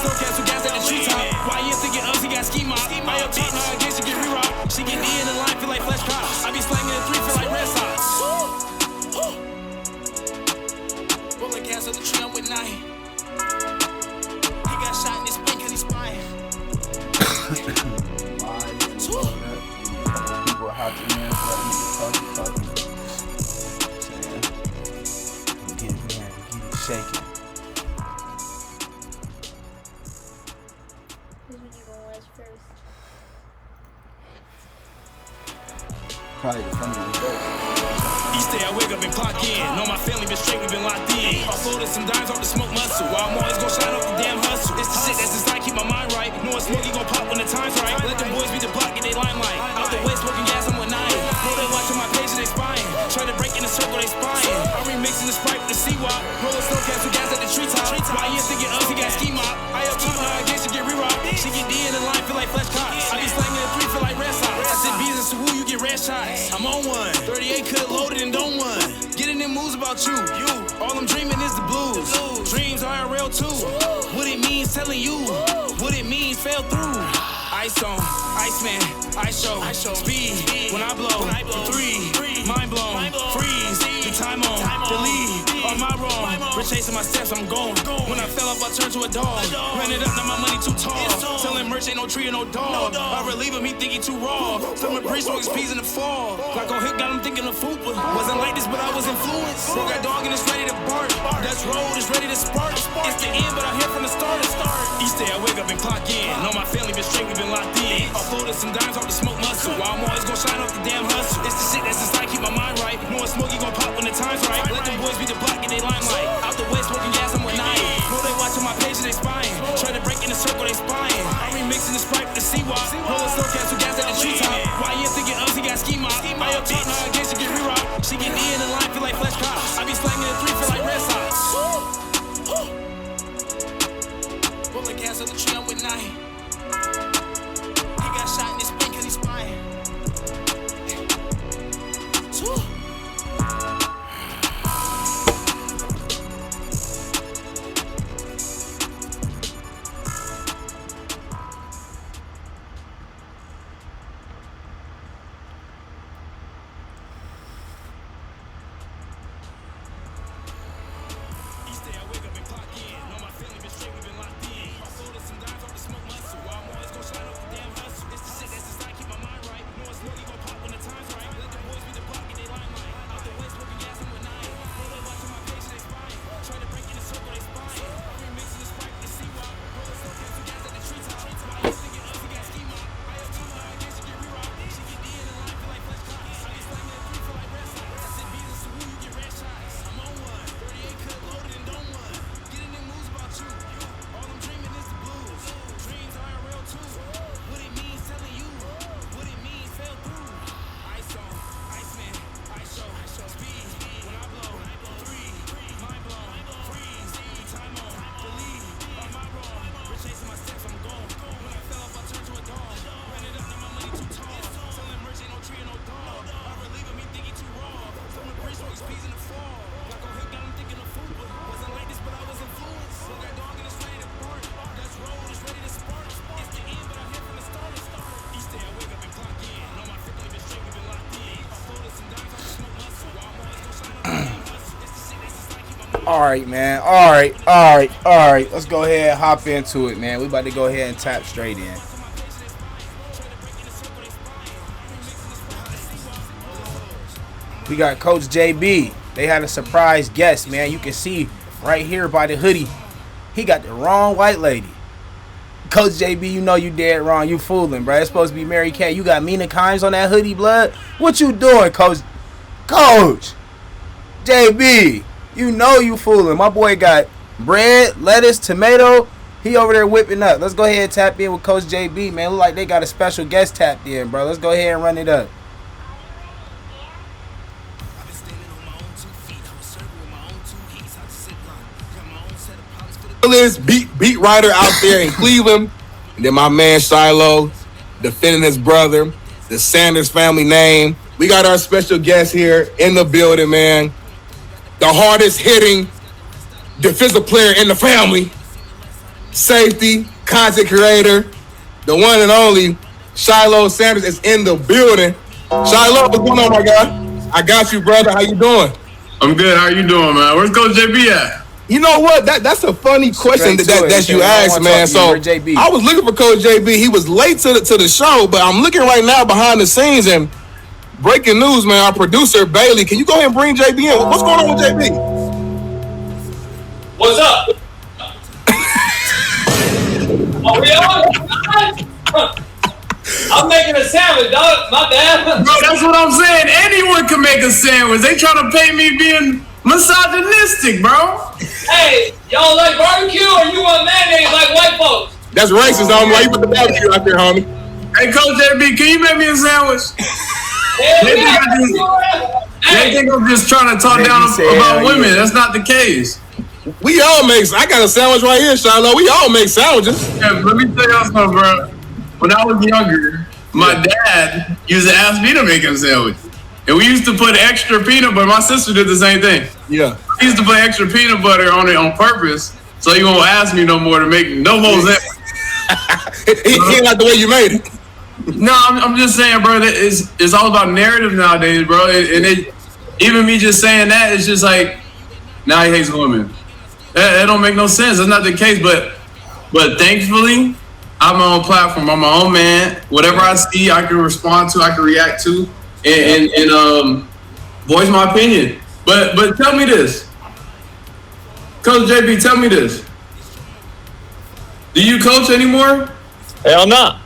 snow cats with gas at the treetop. Why you thinking of? He got ski mop. I up top, now I guess you get re-rock. She get D in the line, feel like flesh cops. I be slanging a 3, feel like red socks. Bullet gas on the tree, I'm with 9. He got shot in his spine cause he's spying. People are hot to man, talking. Get it shaking. Who's when you gonna watch first? Probably the funniest first. Each day I wake up and clock in. Know my family been straight, we been locked in. I floated some dimes off the smoke muscle. While I'm always gon' shine off the damn hustle. It's the shit that's inside, keep my mind right. Know a smoky gon' pop when the time's right. Let the boys be the block, get they limelight. Out the way, smoking gas, I'm with 9. Know they watching my page and they spying. Try to break in the circle, they spying. I'm remixing the Sprite with the C-Wop. Rolling snow cats with gas at the treetop. Why you thinking of? He got ski mop. I up top, now I guess you get re-rock. She get D in the line, feel like flesh cops. I be slanging a 3, feel like red socks. I said B's and Sawoo, you get red shots. I'm on one. 38 could've loaded and don't one. Getting in moves about you. All I'm dreaming is the blues. Dreams are real too. What it means telling you. What it means fell through. Ice on, Iceman, ice show. Speed when I blow. 3, mind blown. Freeze, the time on. Delete, on my wrong. Retracing my steps, I'm going. When I fell off, I turned to a dog. Ran it up, now my money too tall. Selling merch, ain't no tree or no dog. I relieve him, he think he too raw. Some priest smoking peas in the fall. Glock on hit, got him thinking of fupa. Wasn't like this, but I was influenced. Bro got dog and it's ready to bark. That's road, it's ready to spark. It's the end, but I'm here from the start. Each day I wake up and clock in. Know my family been straight, we been locked in. I floated some dimes off the smoke muscle. While I'm always gon' shine off the damn hustle. It's the shit that's inside, keep my mind right. Know a smoky gon' pop when the time's right. Let them boys be the block, get they limelight. Out the way, smoking gas, I'm with 9. Know they watching my page and they spying. Try to break in the circle, they spying. I'm remixing the Sprite with the C-Wop. Rolling snow cats with gas at the treetop. Why you thinking of? He got ski mop. I up top, now I guess you get re-rock. She get D in the line, feel like flesh cops. I be slanging a 3, feel like red socks. Bullet gas on the tree, I'm with 9. He got shot in his spine cause he's spying. All right, man. All right. Let's go ahead and hop into it, man. We about to go ahead and tap straight in. We got Coach JB. They had a surprise guest, man. You can see right here by the hoodie. He got the wrong white lady. Coach JB, you know you dead wrong. You fooling, bro. It's supposed to be Mary Kay. You got Mina Kimes on that hoodie, blood. What you doing, Coach? Coach JB, you know you fooling. My boy got bread, lettuce, tomato. He over there whipping up. Let's go ahead and tap in with Coach JB, man. Look like they got a special guest tapped in, bro. Let's go ahead and run it up. Beat writer out there in Cleveland. And then my man Shiloh defending his brother, the Sanders family name. We got our special guest here in the building, man. The hardest hitting defensive player in the family. safety, content creator, the one and only Shiloh Sanders is in the building. Shiloh, what's going on, my guy? I got you, brother. How you doing? I'm good. How you doing, man? Where's Coach JB at? You know what? That's a funny question that you asked, man. So I was looking for Coach JB. He was late to the show, but I'm looking right now behind the scenes and breaking news, man. Our producer Bailey, can you go ahead and bring JB in? What's going on with JB? What's up? Are we on? I'm making a sandwich, dog. My bad. Bro, that's what I'm saying. Anyone can make a sandwich. They trying to pay me being misogynistic, bro. Hey, y'all like barbecue or you want mayonnaise like white folks? That's racist, homie. Why you put the barbecue out there, homie? Hey, Coach JB, can you make me a sandwich? They think I'm just trying to talk down about women. That's not the case. We all make. I got a sandwich right here, Shiloh. We all make sandwiches. Yeah, let me tell y'all something, bro. When I was younger, my dad used to ask me to make him sandwich. And we used to put extra peanut butter. My sister did the same thing. Yeah. He used to put extra peanut butter on it on purpose, so he won't ask me no more to make no more sandwich. He ain't like the way you made it. No, I'm just saying, bro, that it's all about narrative nowadays, bro. Even me just saying that, it's just like, now he hates women. That don't make no sense. That's not the case, but thankfully, I'm my own platform. I'm my own man. Whatever I see, I can respond to, I can react to, and voice my opinion. But tell me this, Coach JB, tell me this. Do you coach anymore? Hell no.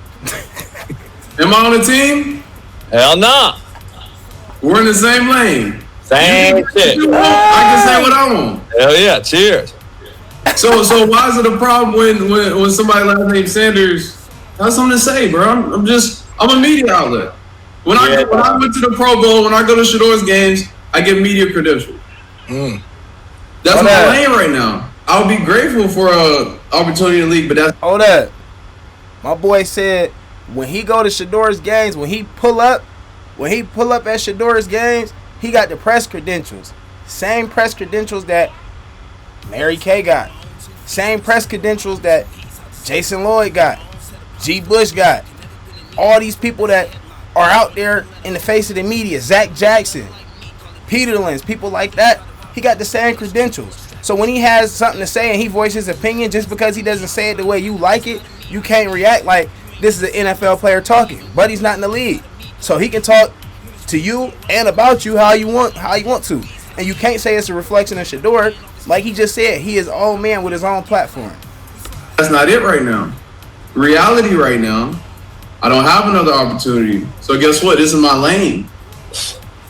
Am I on the team? Hell no. We're in the same lane. Same shit. I can say what I want. Hell yeah. Cheers. So why is it a problem when somebody last name Sanders has something to say, bro? I'm a media outlet. When I went to the Pro Bowl, when I go to Shador's games, I get media credentials. That's my lane right now. I would be grateful for a opportunity in the league, but that's hold up. My boy said when he go to Shador's games, when he pull up at Shador's games, he got the press credentials. Same press credentials that Mary Kay got. Same press credentials that Jason Lloyd got. G. Bush got. All these people that are out there in the face of the media. Zach Jackson, Peterlins, people like that. He got the same credentials. So when he has something to say and he voices his opinion, just because he doesn't say it the way you like it, you can't react like this is an NFL player talking. But he's not in the league. So he can talk to you and about you how you want to. And you can't say it's a reflection of Shador. Like he just said, he is his own man with his own platform. That's not it right now. Reality right now, I don't have another opportunity. So guess what? This is my lane.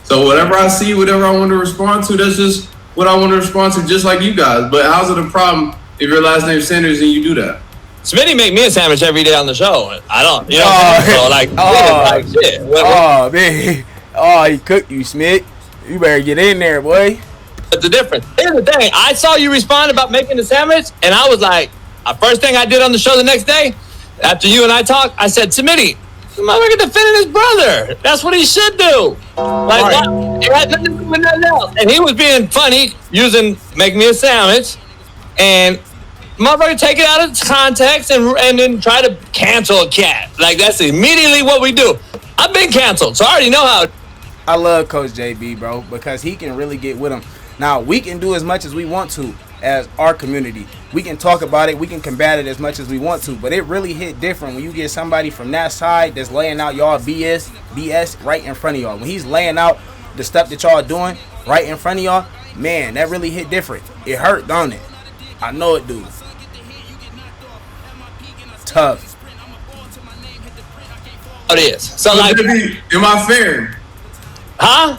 So whatever I see, whatever I want to respond to, that's just what I want to respond to, just like you guys. But how's it a problem if your last name's Sanders and you do that? Smitty make me a sandwich every day on the show. I don't, you know, like shit. Oh, man. Oh, he cooked you, Smith. You better get in there, boy. But the difference. Here's the thing. I saw you respond about making the sandwich, and I was like, first thing I did on the show the next day, after you and I talked, I said, Smitty, the motherfucker defending his brother. That's what he should do. Like, it had nothing to do with nothing else. And he was being funny, using make me a sandwich, and motherfucker take it out of its context and then try to cancel a cat. Like, that's immediately what we do. I've been canceled, so I already know how. I love Coach JB, bro, because he can really get with him. Now, we can do as much as we want to as our community. We can talk about it. We can combat it as much as we want to. But it really hit different when you get somebody from that side that's laying out y'all BS right in front of y'all. When he's laying out the stuff that y'all doing right in front of y'all, man, that really hit different. It hurt, don't it? I know it do. Tough. It is. So, like, am I fair? Huh?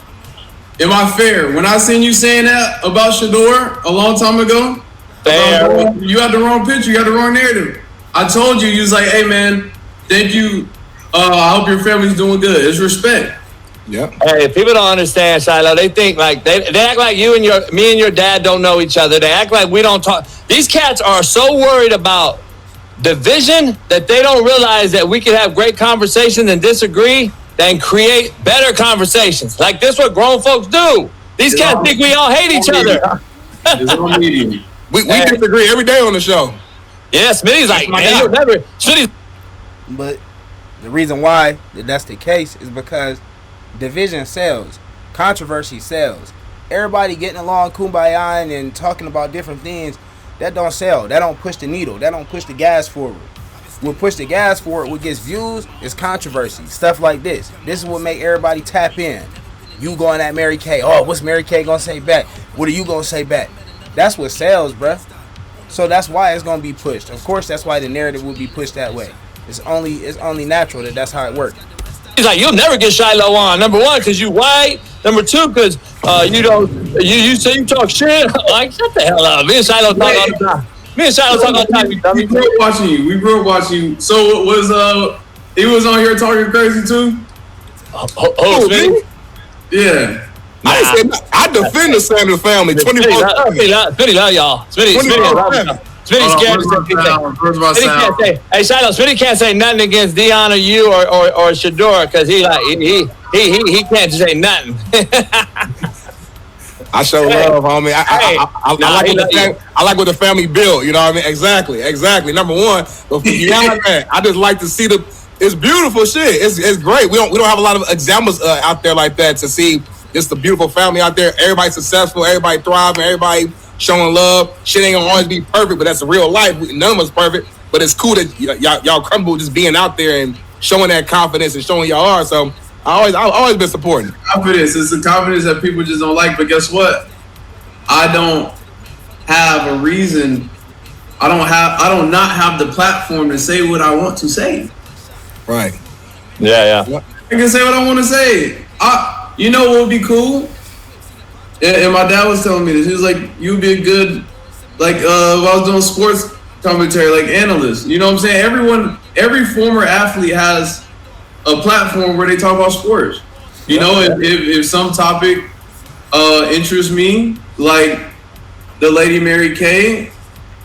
Am I fair? When I seen you saying that about Shador a long time ago, fair. You had the wrong picture. You had the wrong narrative. I told you, you was like, hey, man, thank you. I hope your family's doing good. It's respect. Yep. Hey, people don't understand, Shiloh. They think like they act like me and your dad don't know each other. They act like we don't talk. These cats are so worried about division that they don't realize that we can have great conversations and disagree, then create better conversations. Like this, what grown folks do. These cats think we all hate each other. It's on media. We disagree every day on the show. Yeah, Smitty's like, man, you'll never. Smitty's. But the reason why that's the case is because division sells, controversy sells. Everybody getting along, kumbaya, and talking about different things, that don't sell. That don't push the needle. That don't push the gas forward. What push the gas forward, what gets views, is controversy. Stuff like this. This is what make everybody tap in. You going at Mary Kay. Oh, what's Mary Kay gonna say back? What are you gonna say back? That's what sells, bruh. So that's why it's gonna be pushed. Of course, that's why the narrative will be pushed that way. It's only natural that's how it works. He's like, you'll never get Shiloh on. Number one, because you white. Number two, because you say you talk shit. Like, shut the hell up. Me and Shiloh talk all the time. Me and Shiloh talk all the time. We grew up watching you. We grew up watching you. So he was on here talking crazy too? Oh, Smitty? Yeah. I defend the Sanders family 24/7. Smitty love y'all. Smitty scared to say. Hey, Shiloh, Smitty can't say nothing against Dion or you or Shador because he can't say nothing. I show love, homie. I like what the family built. You know what I mean? Exactly. Number one, I just like to see it's beautiful shit. It's great. We don't have a lot of examples out there like that to see. Just the beautiful family out there. Everybody successful. Everybody thriving. Everybody showing love. Shit ain't gonna always be perfect, but that's real life. None of us perfect, but it's cool that y'all crumble just being out there and showing that confidence and showing y'all are. So I've always been supporting. Confidence. It's the confidence that people just don't like. But guess what? I don't have a reason. I don't not have the platform to say what I want to say. Right. Yeah. I can say what I want to say. You know what would be cool? And my dad was telling me this. He was like, you'd be a good, like, if I was doing sports commentary, like analyst. You know what I'm saying? Every former athlete has a platform where they talk about sports. You know, if some topic interests me, like the lady Mary Kay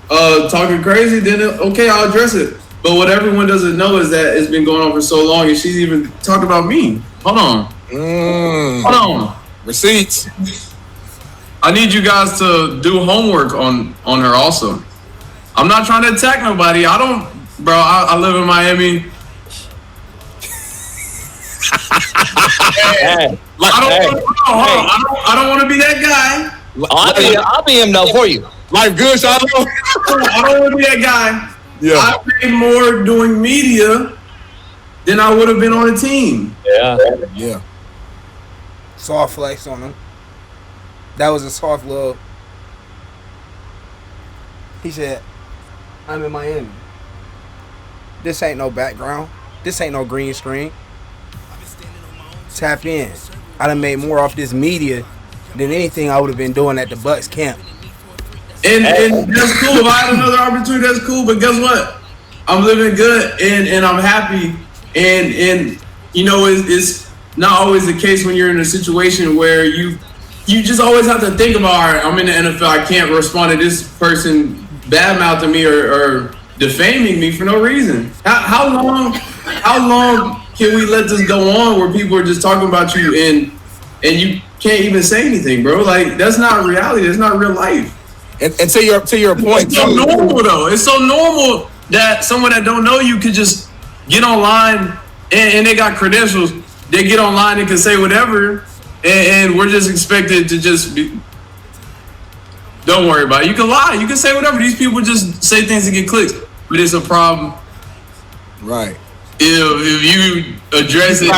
talking crazy, then okay, I'll address it. But what everyone doesn't know is that it's been going on for so long, and she's even talking about me. Hold on. Hold on. Receipts. I need you guys to do homework on her also. I'm not trying to attack nobody. I live in Miami. I don't want to be that guy. I'll be him though for you. Life good, Shiloh? I don't want to be that guy. Yeah. I paid more doing media than I would have been on a team. Yeah. Soft flex on him. That was a soft little. He said, I'm in Miami. This ain't no background. This ain't no green screen. Tap in. I done made more off this media than anything I would have been doing at the Bucks camp. And that's cool. If I had another opportunity, that's cool. But guess what? I'm living good and I'm happy. And you know, it's not always the case when you're in a situation where you just always have to think about, all right, I'm in the NFL. I can't respond to this person bad-mouthing me or defaming me for no reason. How long can we let this go on where people are just talking about you and you can't even say anything, bro? Like, that's not reality. That's not real life. And to your point, it's so normal though. It's so normal that someone that don't know you could just get online and they got credentials. They get online and can say whatever, and we're just expected to just be. Don't worry about it. You can lie. You can say whatever. These people just say things to get clicks, but it's a problem. Right. If you address it.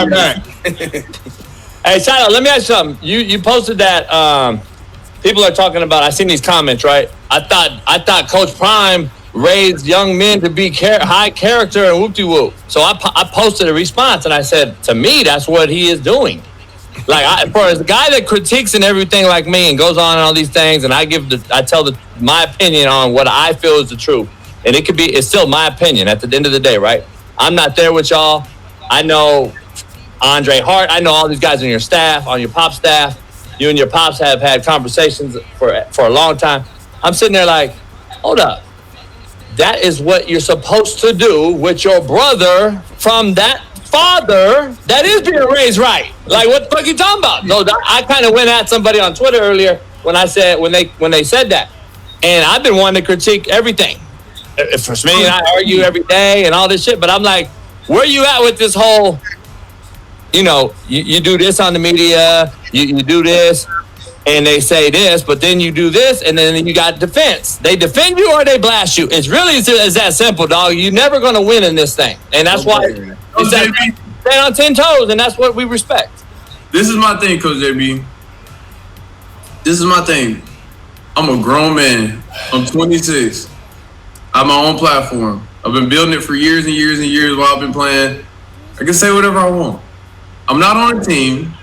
Hey, Shiloh, let me ask you something. You posted that people are talking about. I seen these comments, right? I thought Coach Prime raised young men to be high character and whoop-de-whoop. So I posted a response and I said, to me, that's what he is doing. Like, for a guy that critiques and everything like me and goes on and all these things, and I tell my opinion on what I feel is the truth. And it's still my opinion at the end of the day, right? I'm not there with y'all. I know Andre Hart. I know all these guys on your staff, on your pop staff. You and your pops have had conversations for a long time. I'm sitting there like, hold up. That is what you're supposed to do with your brother from that father that is being raised right. Like, what the fuck you talking about? No, I kind of went at somebody on Twitter earlier when I said when they said that, and I've been wanting to critique everything. For me and I argue every day and all this shit, but I'm like, where you at with this whole, you do this on the media, you do this, and they say this, but then you do this, and then you got defense. They defend you or they blast you. It's really it's that simple, dog. You're never going to win in this thing. And that's why it's that stand on 10 toes, and that's what we respect. This is my thing, Coach JB. This is my thing. I'm a grown man. I'm 26. I have my own platform. I've been building it for years and years and years while I've been playing. I can say whatever I want. I'm not on a team.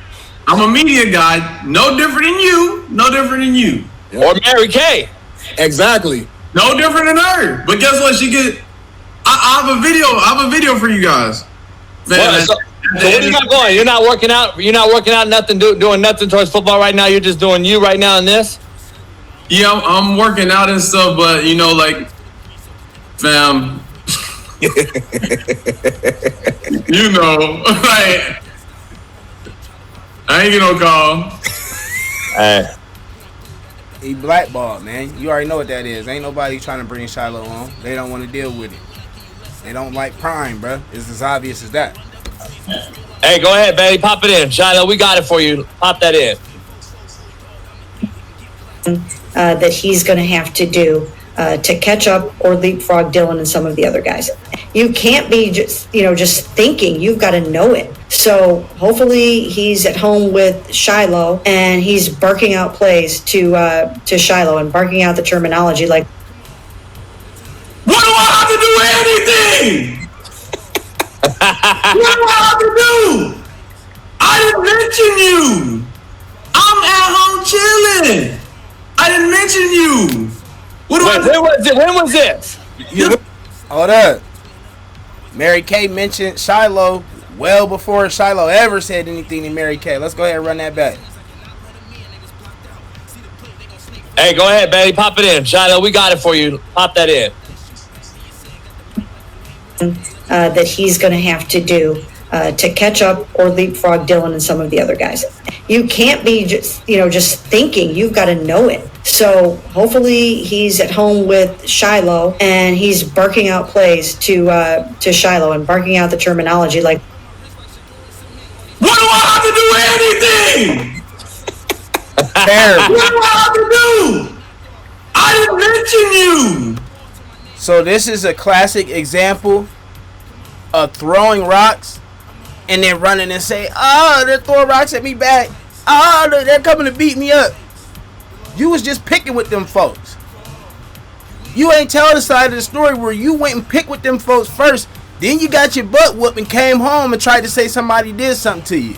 I'm a media guy. No different than you. No different than you. Or Mary Kay. Exactly. No different than her. But guess what? I have a video. I have a video for you guys. Man, so what do you got going? You're not working out. You're not working out nothing. Doing nothing towards football right now. You're just doing you right now in this. Yeah, I'm working out and stuff, but fam, like, I ain't get no call. Hey. He blackballed, man. You already know what that is. Ain't nobody trying to bring Shiloh on. They don't want to deal with it. They don't like Prime, bro. It's as obvious as that. Hey, go ahead, baby. Pop it in. Shiloh, we got it for you. Pop that in. That he's going to have to do to catch up or leapfrog Dylan and some of the other guys. You can't be just thinking. You've got to know it. So hopefully he's at home with Shiloh and he's barking out plays to Shiloh and barking out the terminology like, what do I have to do anything? What do I have to do? I didn't mention you. I'm at home chilling. I didn't mention you. What do I do? When was this? Hold up. Mary Kay mentioned Shiloh well before Shiloh ever said anything to Mary Kay. Let's go ahead and run that back. Hey, go ahead, baby. Pop it in. Shiloh, we got it for you. Pop that in. that he's going to have to do to catch up or leapfrog Dylan and some of the other guys. You can't be just thinking. You've got to know it. So hopefully he's at home with Shiloh and he's barking out plays to Shiloh and barking out the terminology like, what do I have to do anything? Terrible. What do I have to do? I didn't mention you. So this is a classic example of throwing rocks and then running and say, oh, they're throwing rocks at me back. Oh, they're coming to beat me up. You was just picking with them folks. You ain't telling the side of the story where you went and picked with them folks first. Then you got your butt whooped and came home and tried to say somebody did something to you.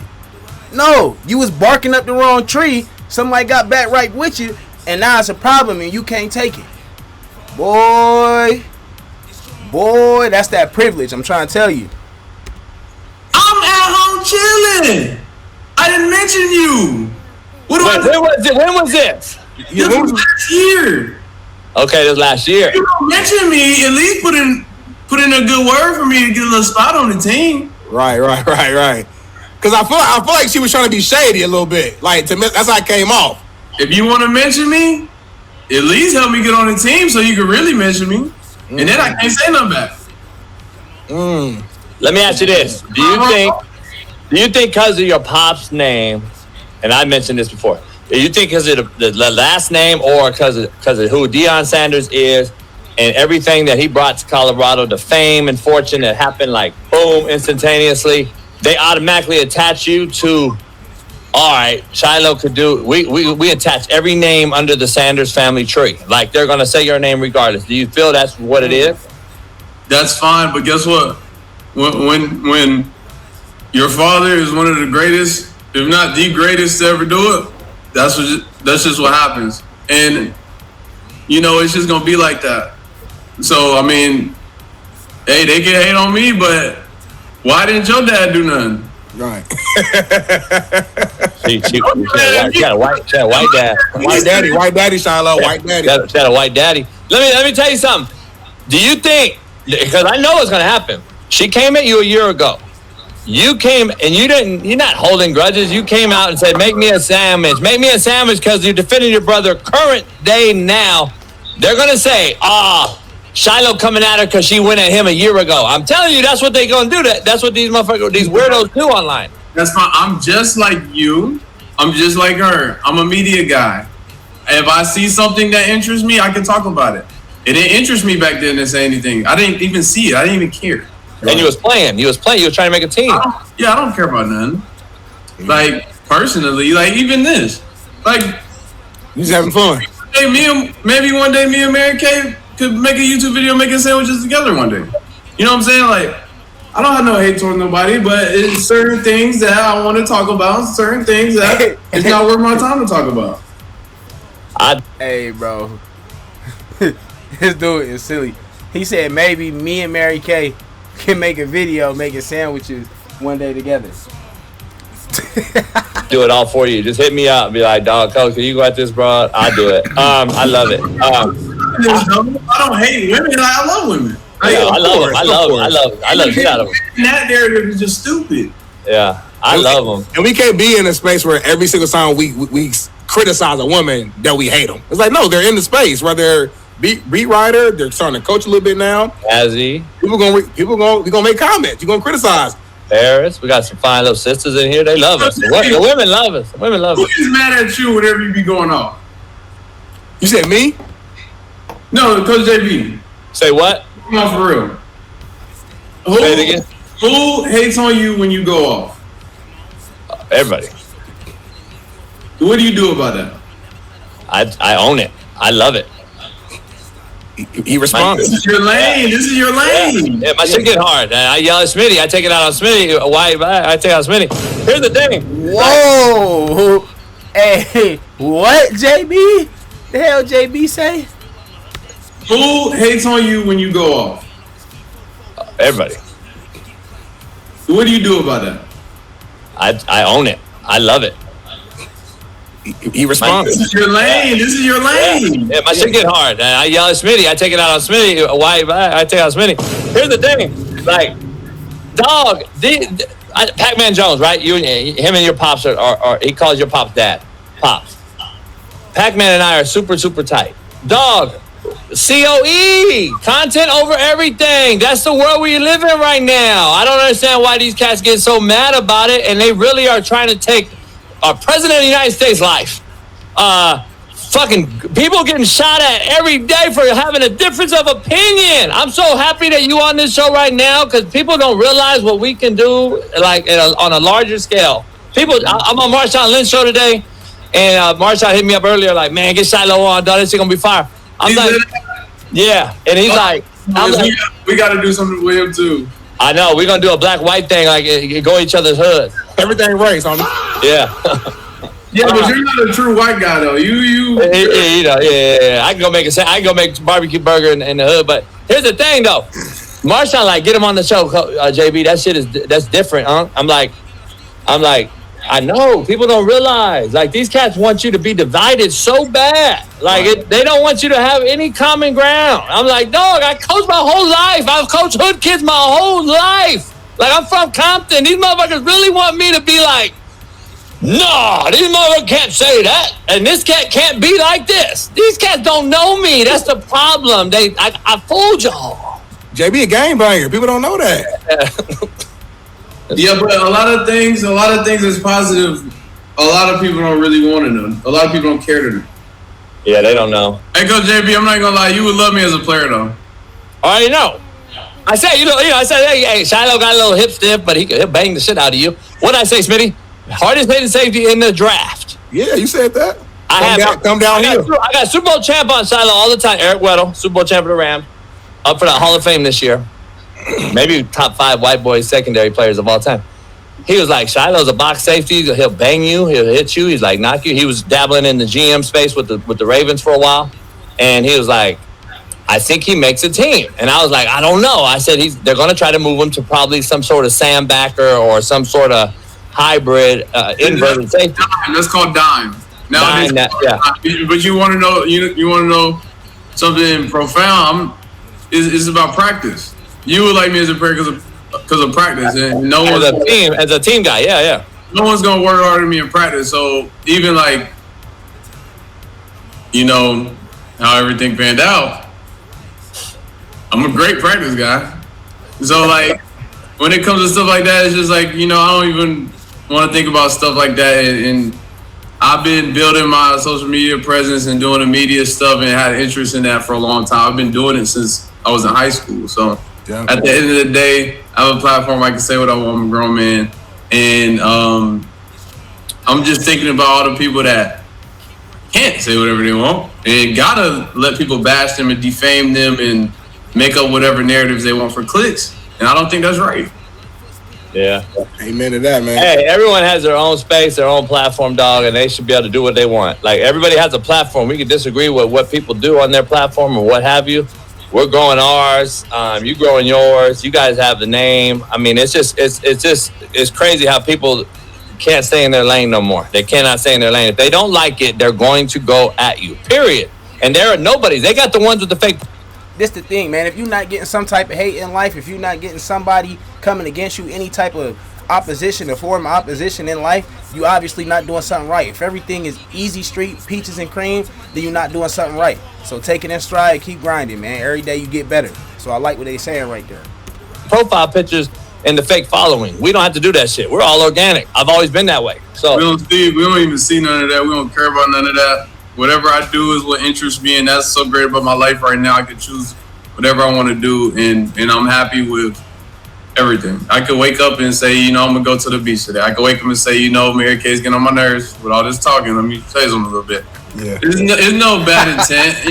No, you was barking up the wrong tree. Somebody got back right with you, and now it's a problem and you can't take it. Boy, that's that privilege. I'm trying to tell you. I'm at home chilling. I didn't mention you. When was this? This was last year. Okay, this was last year. If you don't mention me, at least put in a good word for me to get a little spot on the team. Right. Because I feel like she was trying to be shady a little bit. Like, that's how it came off. If you want to mention me, at least help me get on the team so you can really mention me. And then I can't say nothing back. Let me ask you this. Do you think because of your pop's name, and I mentioned this before, do you think because of the last name or because of who Deion Sanders is and everything that he brought to Colorado, the fame and fortune that happened like boom, instantaneously, they automatically attach you to, all right, Shiloh could do, we attach every name under the Sanders family tree. Like they're going to say your name regardless. Do you feel that's what it is? That's fine, but guess what? When your father is one of the greatest, if not the greatest to ever do it, that's just what happens. And, it's just going to be like that. So, I mean, hey, they can hate on me, but why didn't your dad do nothing? Right. She had a white dad. White daddy, Shiloh, white daddy. She had a white daddy. Let me tell you something. Do you think, because I know what's going to happen. She came at you a year ago. You came and you're not holding grudges. You came out and said, make me a sandwich. Make me a sandwich because you're defending your brother current day now. They're going to say, Shiloh coming at her because she went at him a year ago. I'm telling you, that's what they gonna do. That's what these motherfuckers, these weirdos do online. That's fine. I'm just like you. I'm just like her. I'm a media guy. If I see something that interests me, I can talk about it. It didn't interest me back then to say anything. I didn't even see it. I didn't even care. And you was playing. You was trying to make a team. I don't care about nothing. Like, personally, like, even this. Like, you just having fun. Maybe one day me and Mary Kay could make a YouTube video making sandwiches together one day. You know what I'm saying? Like, I don't have no hate towards nobody, but it's certain things that I want to talk about, certain things that it's not worth my time to talk about. Hey, bro. This dude is silly. He said maybe me and Mary Kay can make a video making sandwiches one day together. Do it all for you. Just hit me up and be like, dog, Coach, can you go at this, bro? I'll do it. I love it. I don't hate women. I love women. I love shit out of them. That narrative is just stupid. Yeah, I love them. And we can't be in a space where every single time we criticize a woman that we hate them. It's like, no, they're in the space where they're beat writer. They're starting to coach a little bit now. People gonna make comments. You're gonna criticize. Paris, we got some fine little sisters in here. They love us. The women love us. The women love us. Who's mad at you whenever you be going off? You said me? No, Coach JB. Say what? Come on, for real. Say it again. Who hates on you when you go off? Everybody. What do you do about that? I own it. I love it. He responds. This is your lane. This is your lane. Yeah, my shit get hard. I yell at Smitty. I take it out on Smitty. Why? I take it out on Smitty. Here's the thing. Whoa. Hey, what, JB? The hell JB say? Who hates on you when you go off? Everybody. What do you do about that? I own it. I love it. He responds. This is your lane. This is your lane. Yeah, my shit get hard. I yell at Smitty. I take it out on Smitty. Why? I take it out on Smitty. Here's the thing. Like, dog, Pac-Man Jones, right? Him and your pops are he calls your pops dad. Pops. Pac-Man and I are super, super tight. Dog, COE, content over everything. That's the world we live in right now. I don't understand why these cats get so mad about it, and they really are trying to take a president of the United States' life. Fucking people getting shot at every day for having a difference of opinion. I'm so happy that you on this show right now because people don't realize what we can do like on a larger scale. I'm on Marshawn Lynch's show today, and Marshawn hit me up earlier like, man, get Shiloh on, dog. This shit gonna be fire. I'm like, yeah, and he's like, we got to do something with him too. I know we're gonna do a black-white thing, like go each other's hood. Everything race, homie. Yeah. Yeah, but you're not a true white guy though. You know, yeah. I can go make barbecue burger in the hood. But here's the thing though, Marshawn like get him on the show, JB. That shit that's different, huh? I'm like, I know people don't realize like these cats want you to be divided so bad. Like they don't want you to have any common ground. I'm like, dog, I coached my whole life. I've coached hood kids my whole life. Like I'm from Compton. These motherfuckers really want me to be like, no, these motherfuckers can't say that, and this cat can't be like this. These cats don't know me. That's the problem. I fooled y'all. JB a game banger. People don't know that. Yeah, but a lot of things is positive. A lot of people don't really want to know. A lot of people don't care to know. Yeah, they don't know. Hey, Coach JB, I'm not gonna lie. You would love me as a player, though. I already know. I said, I said, hey, Shiloh got a little hip stiff, but he'll bang the shit out of you. What'd I say, Smitty? Hardest hitting safety in the draft. Yeah, you said that. Come down here. I got Super Bowl champ on Shiloh all the time. Eric Weddle, Super Bowl champ of the Rams, up for the Hall of Fame this year. Maybe top 5 white boys secondary players of all time. He was like, Shiloh's a box safety. He'll bang you. He'll hit you. He's like, knock you. He was dabbling in the GM space with the Ravens for a while. And he was like, I think he makes a team. And I was like, I don't know. I said, they're going to try to move him to probably some sort of Sam Backer or some sort of hybrid inverted safety. That's called dime. Nowadays, yeah. But you want to know? You want to know something profound? It's about practice. You would like me as a player because of practice, and no one's as a team guy. Yeah. No one's gonna work harder than me in practice. So even like, how everything panned out, I'm a great practice guy. So, like, when it comes to stuff like that, it's just like, I don't even want to think about stuff like that. And I've been building my social media presence and doing the media stuff and had interest in that for a long time. I've been doing it since I was in high school. So at the end of the day, I have a platform. I can say what I want. I'm a grown man. And I'm just thinking about all the people that can't say whatever they want and gotta let people bash them and defame them and make up whatever narratives they want for clicks. And I don't think that's right. Yeah. Amen to that, man. Hey, everyone has their own space, their own platform, dog, and they should be able to do what they want. Like, everybody has a platform. We can disagree with what people do on their platform or what have you. We're growing ours. You growing yours. You guys have the name. I mean, it's crazy how people can't stay in their lane no more. They cannot stay in their lane. If they don't like it, they're going to go at you, period. And there are nobodies. They got the ones with the fake. This the thing, man. If you're not getting some type of hate in life, if you're not getting somebody coming against you, any type of opposition, a form of opposition in life, you obviously not doing something right. If everything is easy street, peaches and cream, then you're not doing something right. So take it in stride, keep grinding, man. Every day you get better. So I like what they saying right there. Profile pictures and the fake following. We don't have to do that shit. We're all organic. I've always been that way. So we don't even see none of that. We don't care about none of that. Whatever I do is what interests me, and that's so great about my life right now. I can choose whatever I want to do, and I'm happy with everything. I could wake up and say, I'm going to go to the beach today. I could wake up and say, Mary Kay's getting on my nerves with all this talking. Let me say something a little bit. Yeah. It's no bad intent,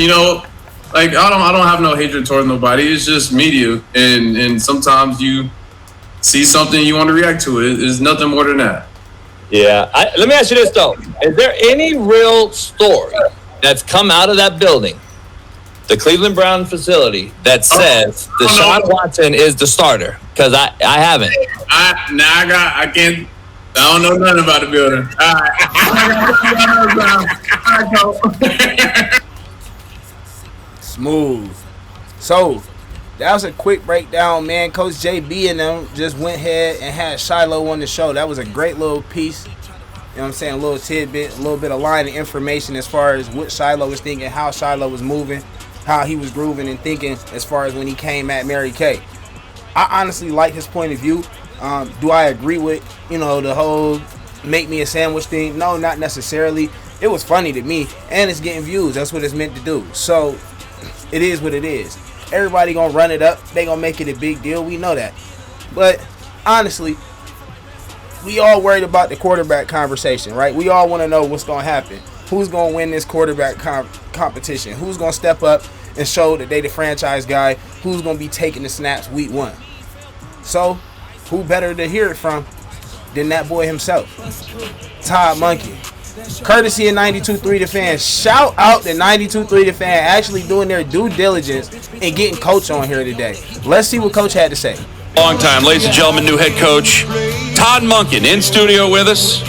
Like, I don't have no hatred towards nobody. It's just media, and sometimes you see something, you want to react to it. It's nothing more than that. yeah. Let me ask you this, though. Is there any real story that's come out of that building, the Cleveland Brown facility, that says Deshaun Watson is the starter? Because I haven't. I can't. I don't know nothing about the building. All right. Smooth. So that was a quick breakdown, man. Coach JB and them just went ahead and had Shiloh on the show. That was a great little piece. You know what I'm saying? A little tidbit, a little bit of line of information as far as what Shiloh was thinking, how Shiloh was moving, how he was grooving and thinking as far as when he came at Mary Kay. I honestly like his point of view. Do I agree with, the whole make me a sandwich thing? No, not necessarily. It was funny to me, and it's getting views. That's what it's meant to do. So it is what it is. Everybody gonna run it up. They gonna make it a big deal. We know that. But honestly, we all worried about the quarterback conversation, right? We all want to know what's gonna happen. Who's gonna win this quarterback competition? Who's gonna step up and show that they the franchise guy? Who's gonna be taking the snaps week 1? So, who better to hear it from than that boy himself, Todd Monkey. Courtesy of 92.3 The Fan. Shout out to 92.3 The Fan actually doing their due diligence and getting Coach on here today. Let's see what Coach had to say. Long time, ladies and gentlemen, new head coach Todd Monken in studio with us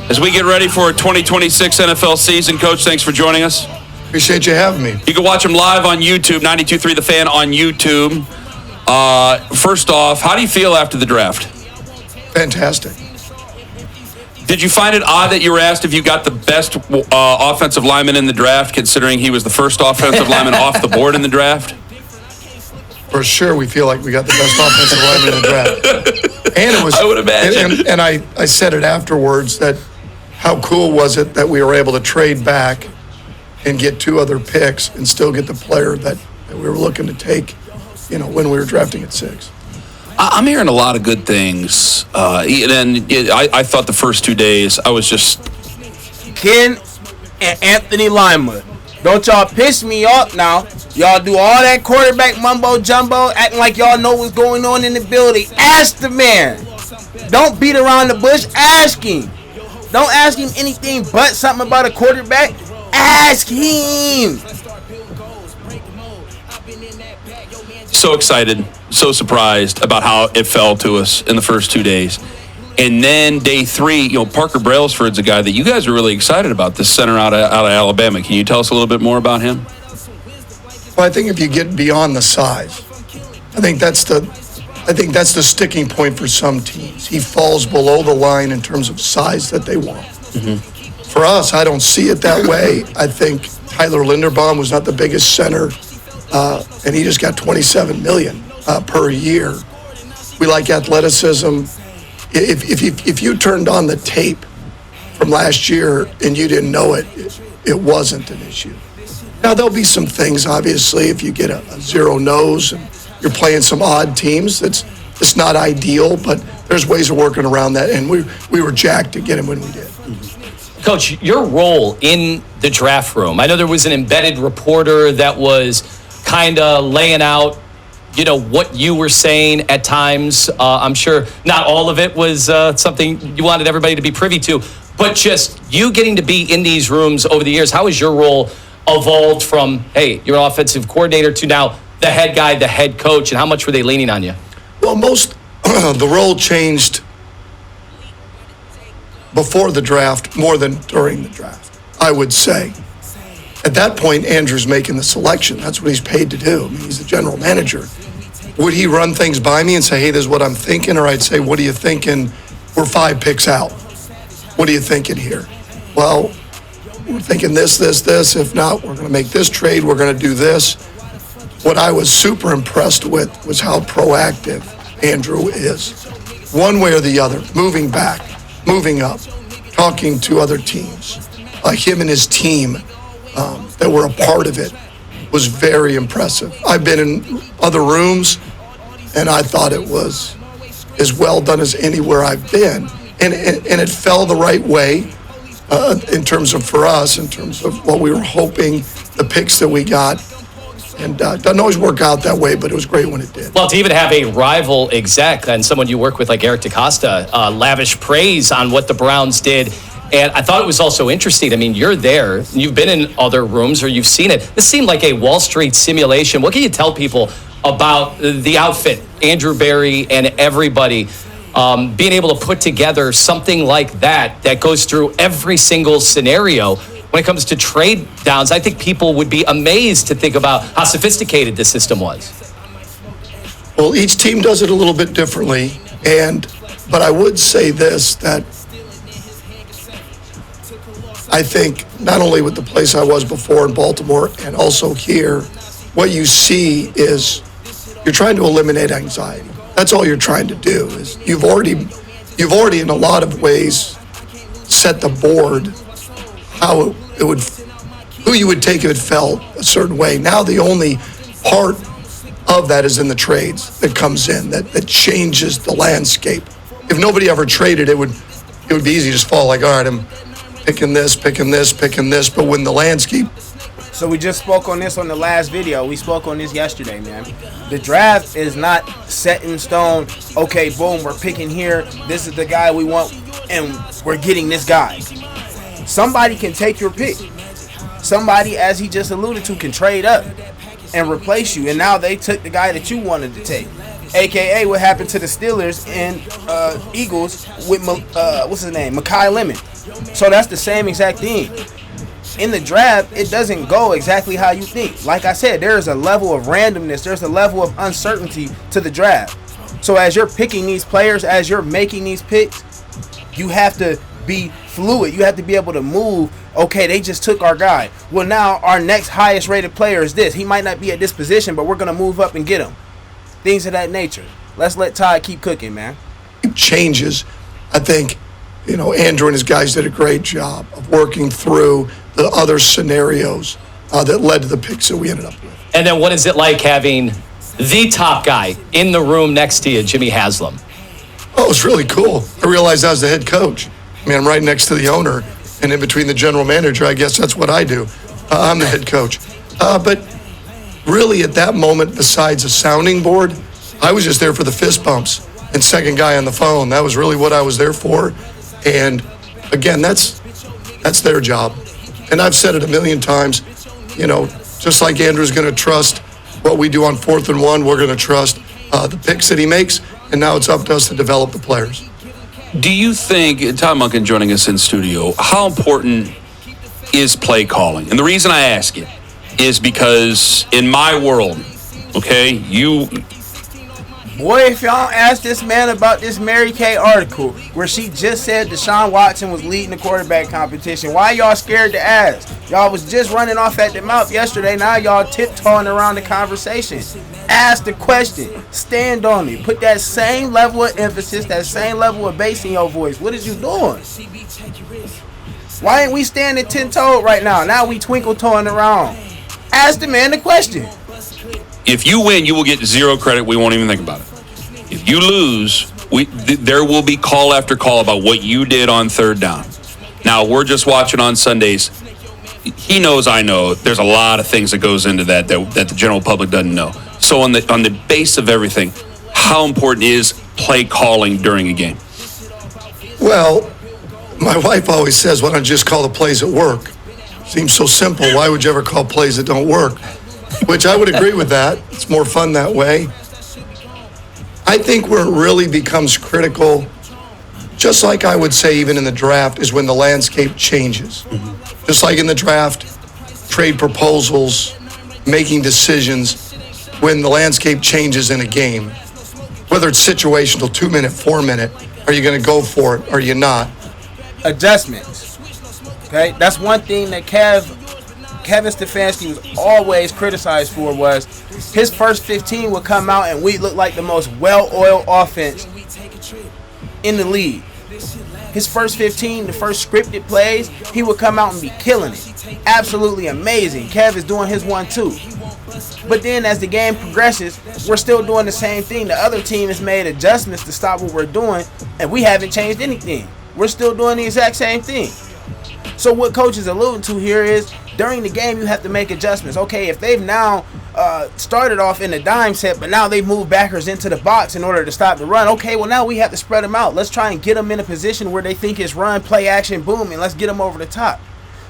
as we get ready for a 2026 NFL season. Coach, thanks for joining us. Appreciate you having me. You can watch him live on YouTube, 92.3 The Fan on YouTube. First off, how do you feel after the draft? Fantastic. Did you find it odd that you were asked if you got the best offensive lineman in the draft, considering he was the first offensive lineman off the board in the draft? For sure, we feel like we got the best offensive lineman in the draft. And it was, I would imagine. And I said it afterwards that how cool was it that we were able to trade back and get 2 other picks and still get the player that we were looking to take, when we were drafting at 6. I'm hearing a lot of good things. And I thought the first 2 days, I was just... Ken and Anthony Lima. Don't y'all piss me off now. Y'all do all that quarterback mumbo jumbo, acting like y'all know what's going on in the building. Ask the man. Don't beat around the bush. Ask him. Don't ask him anything but something about a quarterback. Ask him. So excited, so surprised about how it fell to us in the first 2 days. And then day 3, Parker Brailsford's a guy that you guys are really excited about, this center out of Alabama. Can you tell us a little bit more about him? Well, I think if you get beyond the size, I think that's the sticking point for some teams. He falls below the line in terms of size that they want. Mm-hmm. For us, I don't see it that way. I think Tyler Linderbaum was not the biggest center and he just got $27 million per year. We like athleticism. If you turned on the tape from last year and you didn't know it, it wasn't an issue. Now, there'll be some things, obviously, if you get a 0-nose and you're playing some odd teams, it's not ideal, but there's ways of working around that, and we were jacked to get him when we did. Coach, your role in the draft room, I know there was an embedded reporter that was kind of laying out, what you were saying at times. I'm sure not all of it was something you wanted everybody to be privy to, but just you getting to be in these rooms over the years, how has your role evolved from, hey, you're an offensive coordinator to now the head guy, the head coach, and how much were they leaning on you? Well, the role changed before the draft more than during the draft, I would say. At that point, Andrew's making the selection. That's what he's paid to do. I mean, he's the general manager. Would he run things by me and say, hey, this is what I'm thinking? Or I'd say, what are you thinking? We're 5 picks out. What are you thinking here? Well, we're thinking this. If not, we're going to make this trade. We're going to do this. What I was super impressed with was how proactive Andrew is. One way or the other, moving back, moving up, talking to other teams. Him and his team that were a part of it was very impressive. I've been in other rooms, and I thought it was as well done as anywhere I've been. And it fell the right way in terms of, for us, in terms of what we were hoping, the picks that we got. And doesn't always work out that way, but it was great when it did. Well, to even have a rival exec and someone you work with like Eric DeCosta lavish praise on what the Browns did. And I thought it was also interesting. I mean, you're there. You've been in other rooms or you've seen it. This seemed like a Wall Street simulation. What can you tell people about the outfit, Andrew Berry and everybody being able to put together something like that goes through every single scenario? When it comes to trade downs, I think people would be amazed to think about how sophisticated this system was. Well, each team does it a little bit differently, but I would say this, that I think not only with the place I was before in Baltimore and also here, what you see is you're trying to eliminate anxiety. That's all you're trying to do. Is you've already in a lot of ways set the board how who you would take if it felt a certain way. Now the only part of that is in the trades that comes in that changes the landscape. If nobody ever traded, it would be easy to just fall like, all right, I'm picking this. But when the landscape. So we just spoke on this on the last video. We spoke on this yesterday, man. The draft is not set in stone. Okay, boom, we're picking here. This is the guy we want, and we're getting this guy. Somebody can take your pick. Somebody, as he just alluded to, can trade up and replace you. And now they took the guy that you wanted to take. AKA what happened to the Steelers and Eagles with, what's his name? Mekhi Lemon. So that's the same exact thing. In the draft, it doesn't go exactly how you think. Like I said, there is a level of randomness. There's a level of uncertainty to the draft. So as you're picking these players, as you're making these picks, you have to be fluid. You have to be able to move. Okay, they just took our guy. Well, now our next highest rated player is this. He might not be at this position, but we're going to move up and get him. Things of that nature. Let's let Todd keep cooking, man. It changes. I think, Andrew and his guys did a great job of working through the other scenarios that led to the picks that we ended up with. And then what is it like having the top guy in the room next to you, Jimmy Haslam? Oh, it was really cool. I realized I was the head coach. I mean, I'm right next to the owner, and in between the general manager, I guess that's what I do. I'm the head coach. But really, at that moment, besides a sounding board, I was just there for the fist bumps and second guy on the phone. That was really what I was there for. And again, that's their job. And I've said it a million times, just like Andrew's going to trust what we do on 4th and 1, we're going to trust the picks that he makes, and now it's up to us to develop the players. Do you think, Todd Monken joining us in studio, how important is play calling? And the reason I ask it is because in my world, okay, Boy, if y'all ask this man about this Mary Kay article where she just said Deshaun Watson was leading the quarterback competition, why y'all scared to ask? Y'all was just running off at the mouth yesterday. Now y'all tiptoeing around the conversation. Ask the question. Stand on it. Put that same level of emphasis, that same level of bass in your voice. What is you doing? Why ain't we standing 10-toed right now? Now we twinkle-toeing around. Ask the man the question. If you win, you will get zero credit. We won't even think about it. If you lose, there will be call after call about what you did on third down. Now, we're just watching on Sundays. He knows, I know, there's a lot of things that goes into that the general public doesn't know. So on the base of everything, how important is play calling during a game? Well, my wife always says, why don't you just call the plays that work? Seems so simple. Why would you ever call plays that don't work? Which I would agree with that. It's more fun that way. I think where it really becomes critical, just like I would say even in the draft, is when the landscape changes. Mm-hmm. Just like in the draft, trade proposals, making decisions, when the landscape changes in a game, whether it's situational, 2-minute, 4-minute, are you going to go for it? Or are you not? Adjustments. Okay, that's one thing that Kevin Stefanski was always criticized for, was his first 15 would come out and we look like the most well-oiled offense in the league. His first 15, the first scripted plays, he would come out and be killing it. Absolutely amazing. Kev is doing his one too. But then as the game progresses, we're still doing the same thing. The other team has made adjustments to stop what we're doing, and we haven't changed anything. We're still doing the exact same thing. So what coach is alluding to here is, during the game, you have to make adjustments. Okay, if they've now started off in the dime set, but now they've moved backers into the box in order to stop the run. Okay, well, now we have to spread them out. Let's try and get them in a position where they think it's run, play, action, boom, and let's get them over the top.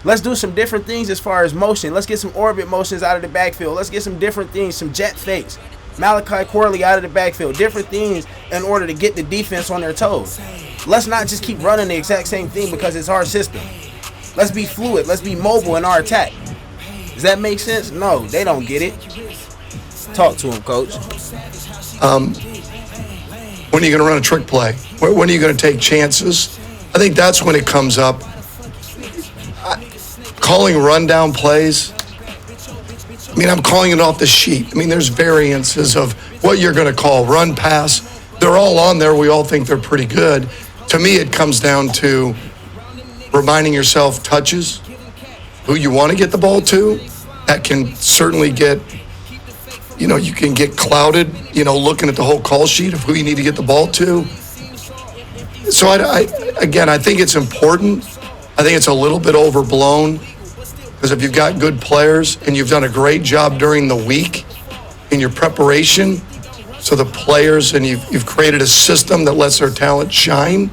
Let's do some different things as far as motion. Let's get some orbit motions out of the backfield. Let's get some different things, some jet fakes. Malachi Corley out of the backfield. Different things in order to get the defense on their toes. Let's not just keep running the exact same thing because it's our system. Let's be fluid. Let's be mobile in our attack. Does that make sense? No, they don't get it. Talk to him, coach. When are you going to run a trick play? When are you going to take chances? I think that's when it comes up. Calling rundown plays, I mean, I'm calling it off the sheet. I mean, there's variances of what you're going to call run, pass. They're all on there. We all think they're pretty good. To me, it comes down to reminding yourself touches, who you want to get the ball to. That can certainly get, you can get clouded, looking at the whole call sheet of who you need to get the ball to. So, I think it's important. I think it's a little bit overblown, because if you've got good players and you've done a great job during the week in your preparation, so the players, and you've created a system that lets their talent shine,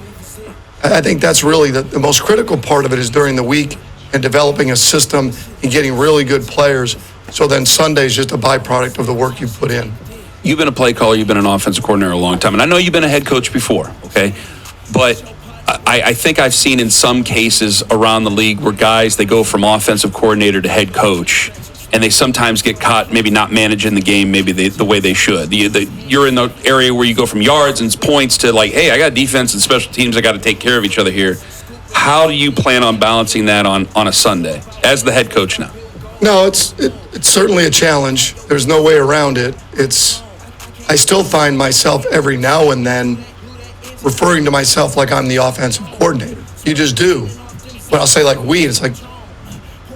I think that's really the most critical part of it, is during the week and developing a system and getting really good players. So then Sunday is just a byproduct of the work you put in. You've been a play caller, you've been an offensive coordinator a long time, and I know you've been a head coach before, okay? But I think I've seen in some cases around the league where guys, they go from offensive coordinator to head coach, and they sometimes get caught maybe not managing the game maybe the way they should. You're in the area where you go from yards and points to like, hey, I got defense and special teams, I got to take care of each other here. How do you plan on balancing that on a Sunday as the head coach now? No, it's certainly a challenge. There's no way around it. I still find myself every now and then referring to myself like I'm the offensive coordinator. You just do. When I'll say like we, it's like,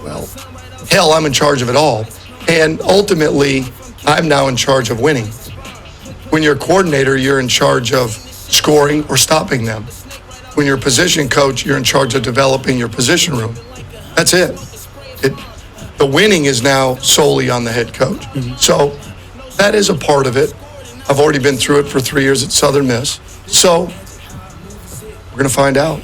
well, hell, I'm in charge of it all. And ultimately, I'm now in charge of winning. When you're a coordinator, you're in charge of scoring or stopping them. When you're a position coach, you're in charge of developing your position room. That's it. The winning is now solely on the head coach. Mm-hmm. So that is a part of it. I've already been through it for 3 years at Southern Miss. So we're going to find out.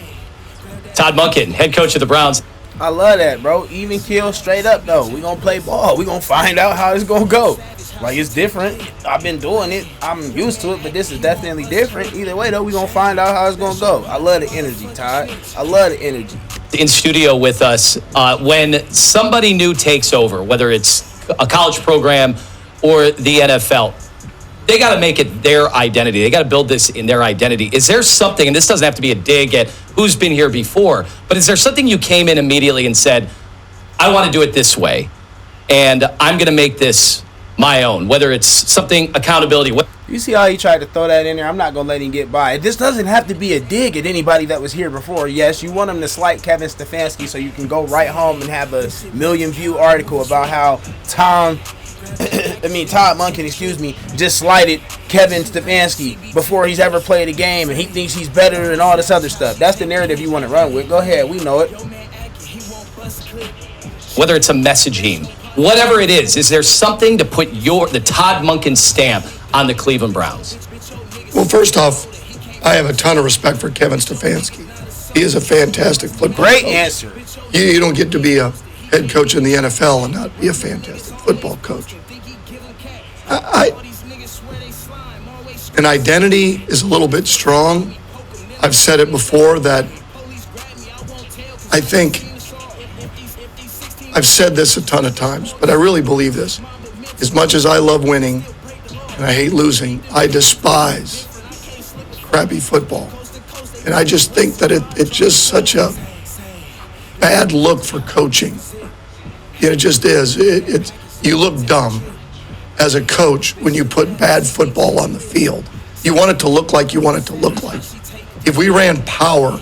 Todd Monken, head coach of the Browns. I love that, bro. Even kill, straight up, though. We're going to play ball. We're going to find out how it's going to go. Like, it's different. I've been doing it. I'm used to it, but this is definitely different. Either way, though, we're going to find out how it's going to go. I love the energy, Todd. I love the energy. In studio with us, when somebody new takes over, whether it's a college program or the NFL, they got to make it their identity. They got to build this in their identity. Is there something, and this doesn't have to be a dig at who's been here before, but is there something you came in immediately and said, I want to do it this way, and I'm going to make this my own, whether it's something, accountability. You see how he tried to throw that in there? I'm not going to let him get by. This doesn't have to be a dig at anybody that was here before. Yes, you want him to slight Kevin Stefanski so you can go right home and have a million-view article about how Todd Monken, just slighted Kevin Stefanski before he's ever played a game and he thinks he's better and all this other stuff. That's the narrative you want to run with. Go ahead. We know it. Whether it's a messaging, whatever it is there something to put the Todd Monken stamp on the Cleveland Browns? Well, first off, I have a ton of respect for Kevin Stefanski. He is a fantastic football Great coach. Answer. You don't get to be a head coach in the NFL and not be a fantastic football coach. An identity is a little bit strong. I've said it before that I think I've said this a ton of times, but I really believe this. As much as I love winning and I hate losing, I despise crappy football. And I just think that it's just such a bad look for coaching. It just is. You look dumb as a coach when you put bad football on the field. You want it to look like you want it to look like. If we ran power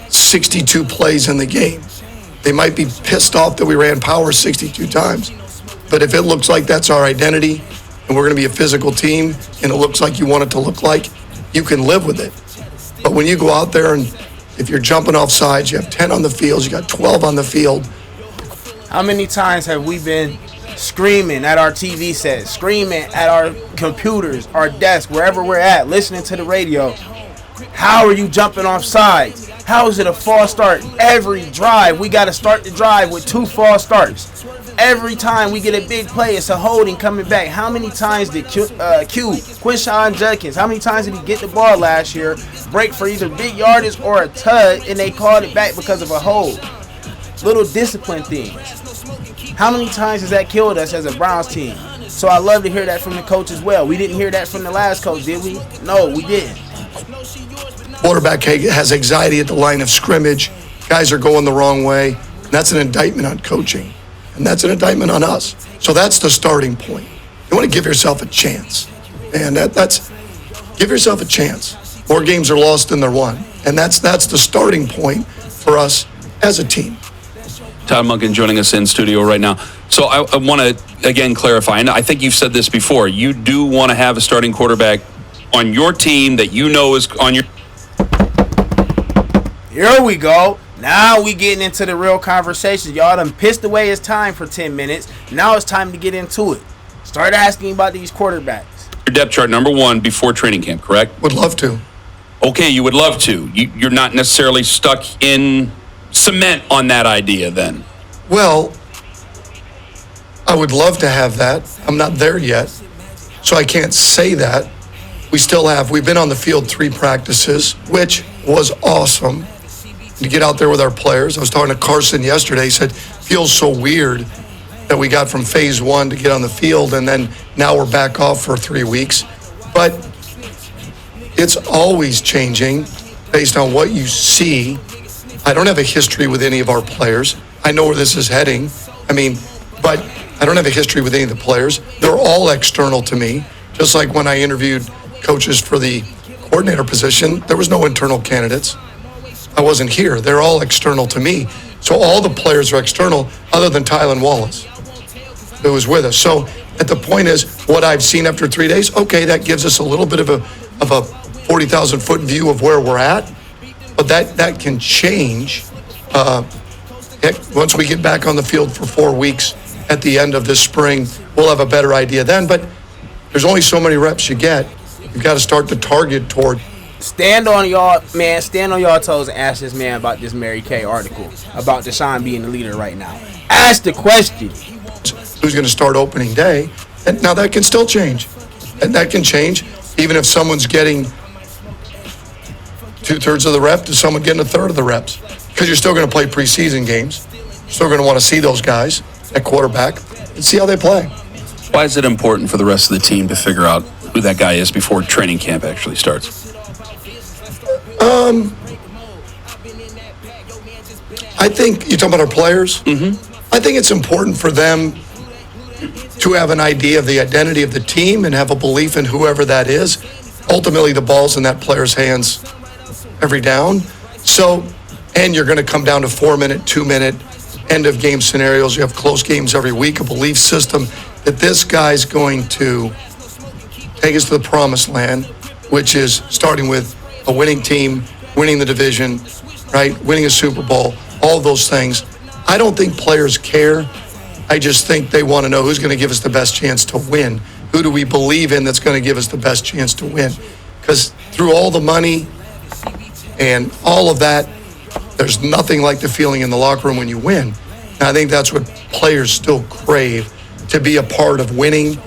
62 plays in the game, they might be pissed off that we ran power 62 times. But if it looks like that's our identity and we're going to be a physical team and it looks like you want it to look like, you can live with it. But when you go out there and if you're jumping off sides, you have 10 on the field, you got 12 on the field. How many times have we been screaming at our TV sets, screaming at our computers, our desk, wherever we're at, listening to the radio? How are you jumping off sides? How is it a false start? Every drive, we got to start the drive with 2 false starts. Every time we get a big play, it's a holding coming back. How many times did Quinshon Judkins, how many times did he get the ball last year, break for either big yardage or a tug, and they called it back because of a hold? Little discipline things. How many times has that killed us as a Browns team? So I love to hear that from the coach as well. We didn't hear that from the last coach, did we? No, we didn't. Quarterback has anxiety at the line of scrimmage. Guys are going the wrong way. And that's an indictment on coaching. And that's an indictment on us. So that's the starting point. You want to give yourself a chance. And that's give yourself a chance. More games are lost than they're won. And that's the starting point for us as a team. Todd Monken joining us in studio right now. So I want to, again, clarify. And I think you've said this before. You do want to have a starting quarterback on your team that you know is on your... Here we go. Now we getting into the real conversation. Y'all done pissed away his time for 10 minutes. Now it's time to get into it. Start asking about these quarterbacks. Your depth chart, number 1, before training camp, correct? Would love to. Okay, you would love to. You're not necessarily stuck in cement on that idea then. Well, I would love to have that. I'm not there yet, so I can't say that. We've been on the field 3 practices, which was awesome to get out there with our players. I was talking to Carson yesterday. He said, feels so weird that we got from phase 1 to get on the field, and then now we're back off for 3 weeks. But it's always changing based on what you see. I don't have a history with any of our players. I know where this is heading. But I don't have a history with any of the players. They're all external to me. Just like when I interviewed coaches for the coordinator position, there was no internal candidates. I wasn't here. They're all external to me. So all the players are external other than Tylan Wallace, who was with us. So at the point is, what I've seen after 3 days, okay, that gives us a little bit of a 40,000-foot view of where we're at. But that can change once we get back on the field for 4 weeks at the end of this spring. We'll have a better idea then. But there's only so many reps you get. You've got to start the target toward. Stand on y'all toes and ask this man about this Mary Kay article about Deshaun being the leader right now. Ask the question. Who's going to start opening day? And now that can still change. And that can change even if someone's getting 2/3 of the rep to someone getting 1/3 of the reps. Because you're still going to play preseason games. You're still going to want to see those guys at quarterback and see how they play. Why is it important for the rest of the team to figure out who that guy is before training camp actually starts? I think you're talking about our players. I think it's important for them to have an idea of the identity of the team and have a belief in whoever that is. Ultimately, the ball's in that player's hands every down. So, and you're going to come down to 4-minute, 2-minute, end of game scenarios. You have close games every week, a belief system that this guy's going to take us to the promised land, which is starting with a winning team, winning the division, right? Winning a Super Bowl, all those things. I don't think players care. I just think they want to know who's going to give us the best chance to win. Who do we believe in that's going to give us the best chance to win? Because through all the money and all of that, there's nothing like the feeling in the locker room when you win. And I think that's what players still crave, to be a part of winning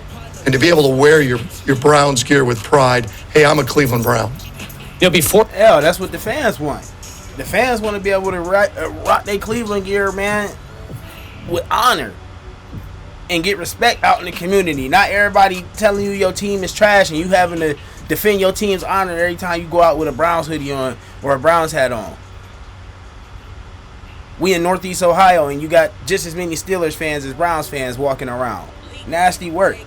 and to be able to wear your Browns gear with pride. Hey, I'm a Cleveland Brown. Yeah, that's what the fans want. The fans want to be able to rock their Cleveland gear, man, with honor and get respect out in the community. Not everybody telling you your team is trash and you having to defend your team's honor every time you go out with a Browns hoodie on or a Browns hat on. We in Northeast Ohio and you got just as many Steelers fans as Browns fans walking around. Nasty work.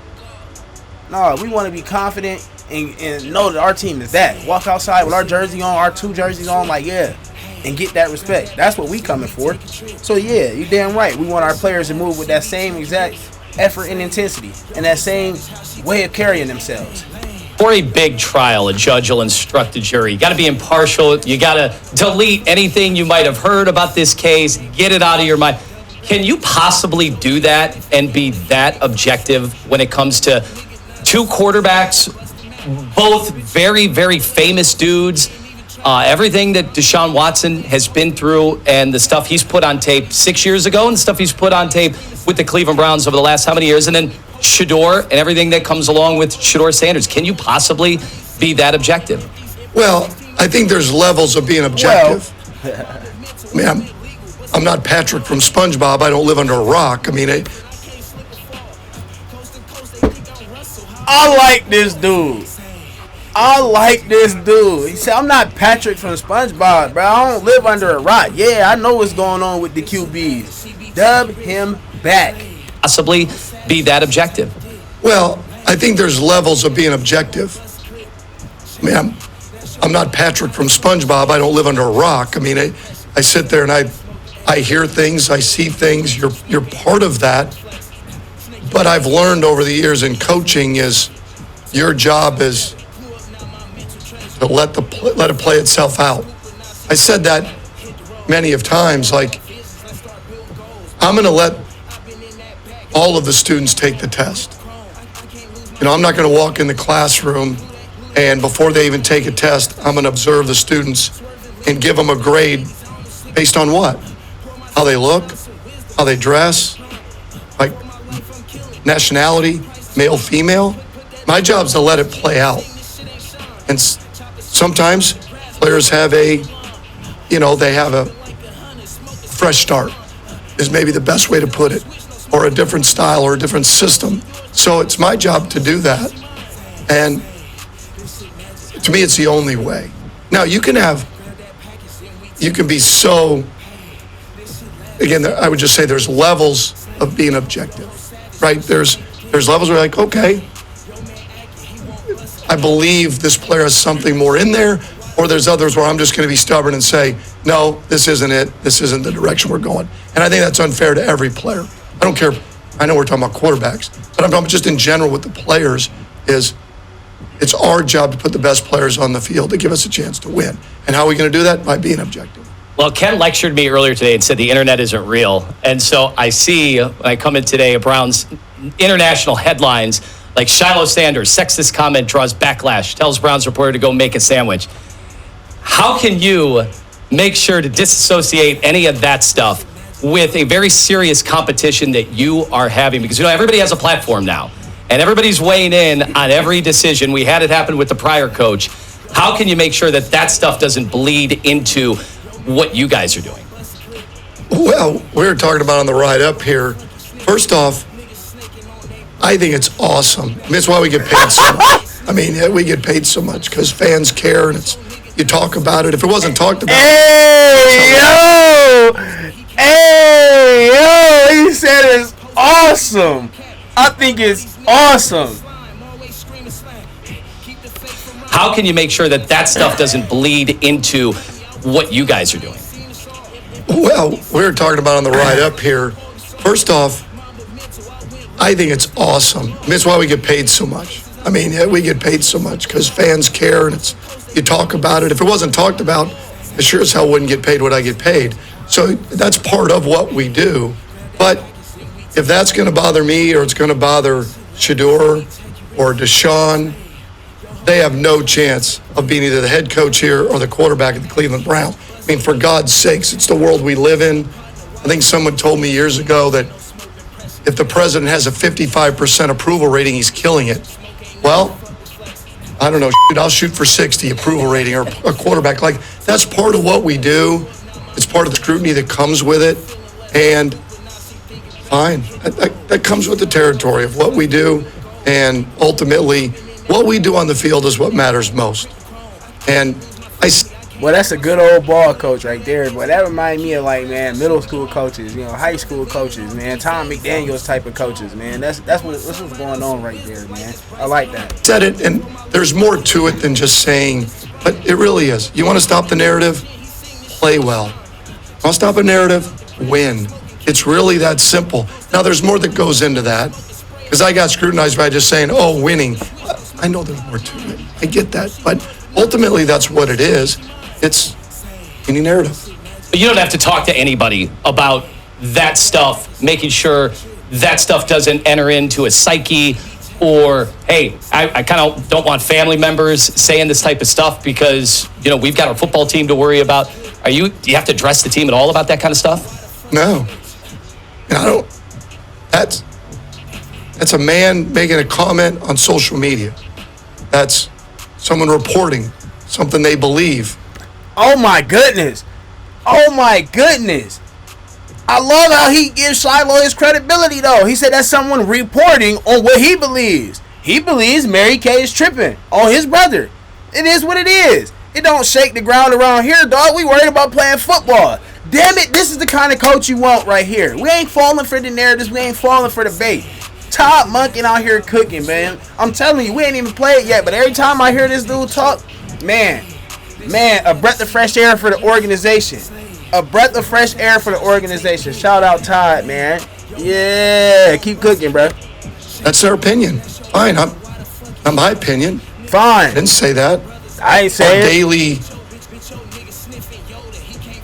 No, we want to be confident and know that our team is that. Walk outside with our jersey on, our 2 jerseys on, like, yeah, and get that respect. That's what we coming for. So, yeah, you're damn right. We want our players to move with that same exact effort and intensity and that same way of carrying themselves. For a big trial, a judge will instruct the jury. You got to be impartial. You got to delete anything you might have heard about this case. Get it out of your mind. Can you possibly do that and be that objective when it comes to 2 quarterbacks, both very, very famous dudes? Everything that Deshaun Watson has been through and the stuff he's put on tape 6 years ago and the stuff he's put on tape with the Cleveland Browns over the last how many years? And then Shador and everything that comes along with Shador Sanders. Can you possibly be that objective? Well, I think there's levels of being objective. I mean, I'm not Patrick from SpongeBob. I don't live under a rock. I mean, I like this dude. He said, I'm not Patrick from SpongeBob, bro. I don't live under a rock. Yeah, I know what's going on with the QBs. Dub him back. Possibly be that objective. Well, I think there's levels of being objective. I mean, I'm not Patrick from SpongeBob. I don't live under a rock. I mean, I sit there and I hear things, I see things. You're part of that. But I've learned over the years in coaching is your job is to let it play itself out. I said that many of times, like, I'm going to let all of the students take the test. You know, I'm not going to walk in the classroom and before they even take a test, I'm going to observe the students and give them a grade based on what? How they look, how they dress, like nationality, male, female. My job is to let it play out. And sometimes players have they have a fresh start is maybe the best way to put it, or a different style or a different system. So it's my job to do that. And to me, it's the only way. Now, you can be so, again, I would just say there's levels of being objective, right? There's levels where you're like, okay, I believe this player has something more in there, or there's others where I'm just going to be stubborn and say, no, this isn't it. This isn't the direction we're going. And I think that's unfair to every player. I don't care. I know we're talking about quarterbacks, but I'm talking just in general with the players is it's our job to put the best players on the field to give us a chance to win. And how are we going to do that? By being objective. Well, Ken lectured me earlier today and said the internet isn't real. And so I see, when I come in today, Browns international headlines like Shiloh Sanders, sexist comment draws backlash, tells Browns reporter to go make a sandwich. How can you make sure to disassociate any of that stuff with a very serious competition that you are having? Because, everybody has a platform now, and everybody's weighing in on every decision. We had it happen with the prior coach. How can you make sure that that stuff doesn't bleed into what you guys are doing? Well, we were talking about on the ride up here. First off, I think it's awesome. I mean, that's why we get paid so much. I mean, we get paid so much because fans care, and you talk about it. If it wasn't talked about, he said it's awesome. I think it's awesome. How can you make sure that stuff doesn't bleed into what you guys are doing? Well, we were talking about on the ride up here. First off, I think it's awesome. I mean, it's why we get paid so much. I mean, we get paid so much because fans care, and you talk about it. If it wasn't talked about, I sure as hell wouldn't get paid what I get paid. So that's part of what we do. But if that's going to bother me or it's going to bother Shedeur or Deshaun, they have no chance of being either the head coach here or the quarterback at the Cleveland Browns. I mean, for God's sakes, it's the world we live in. I think someone told me years ago that if the president has a 55% approval rating, he's killing it. Well, I don't know, I'll shoot for 60 approval rating or a quarterback. Like, that's part of what we do. It's part of the scrutiny that comes with it. And fine, that comes with the territory of what we do. And ultimately, what we do on the field is what matters most. And well, that's a good old ball coach right there. But that reminds me of, like, man, middle school coaches, high school coaches, man, Tom McDaniels type of coaches, man. That's what's going on right there, man. I like that. Said it, and there's more to it than just saying, but it really is. You want to stop the narrative? Play well. Want to stop a narrative? Win. It's really that simple. Now, there's more that goes into that, because I got scrutinized by just saying, oh, winning. I know there's more to it. I get that. But ultimately, that's what it is. It's any narrative. You don't have to talk to anybody about that stuff, making sure that stuff doesn't enter into a psyche, or, hey, I kind of don't want family members saying this type of stuff because, we've got our football team to worry about. Do you have to address the team at all about that kind of stuff? No. I don't. That's a man making a comment on social media. That's someone reporting something they believe. Oh my goodness. I love how he gives Shiloh his credibility, though. He said that's someone reporting on what he believes. He believes Mary Kay is tripping on his brother. It is what it is. It don't shake the ground around here, dog. We worried about playing football. Damn it, this is the kind of coach you want right here. We ain't falling for the narratives. We ain't falling for the bait. Todd Monken out here cooking, man. I'm telling you, we ain't even played yet, but every time I hear this dude talk, man, a breath of fresh air for the organization. A breath of fresh air for the organization. Shout out Todd, man. Yeah, keep cooking, bro. That's their opinion. Fine, I'm my opinion. Fine. I didn't say that. I ain't saying our daily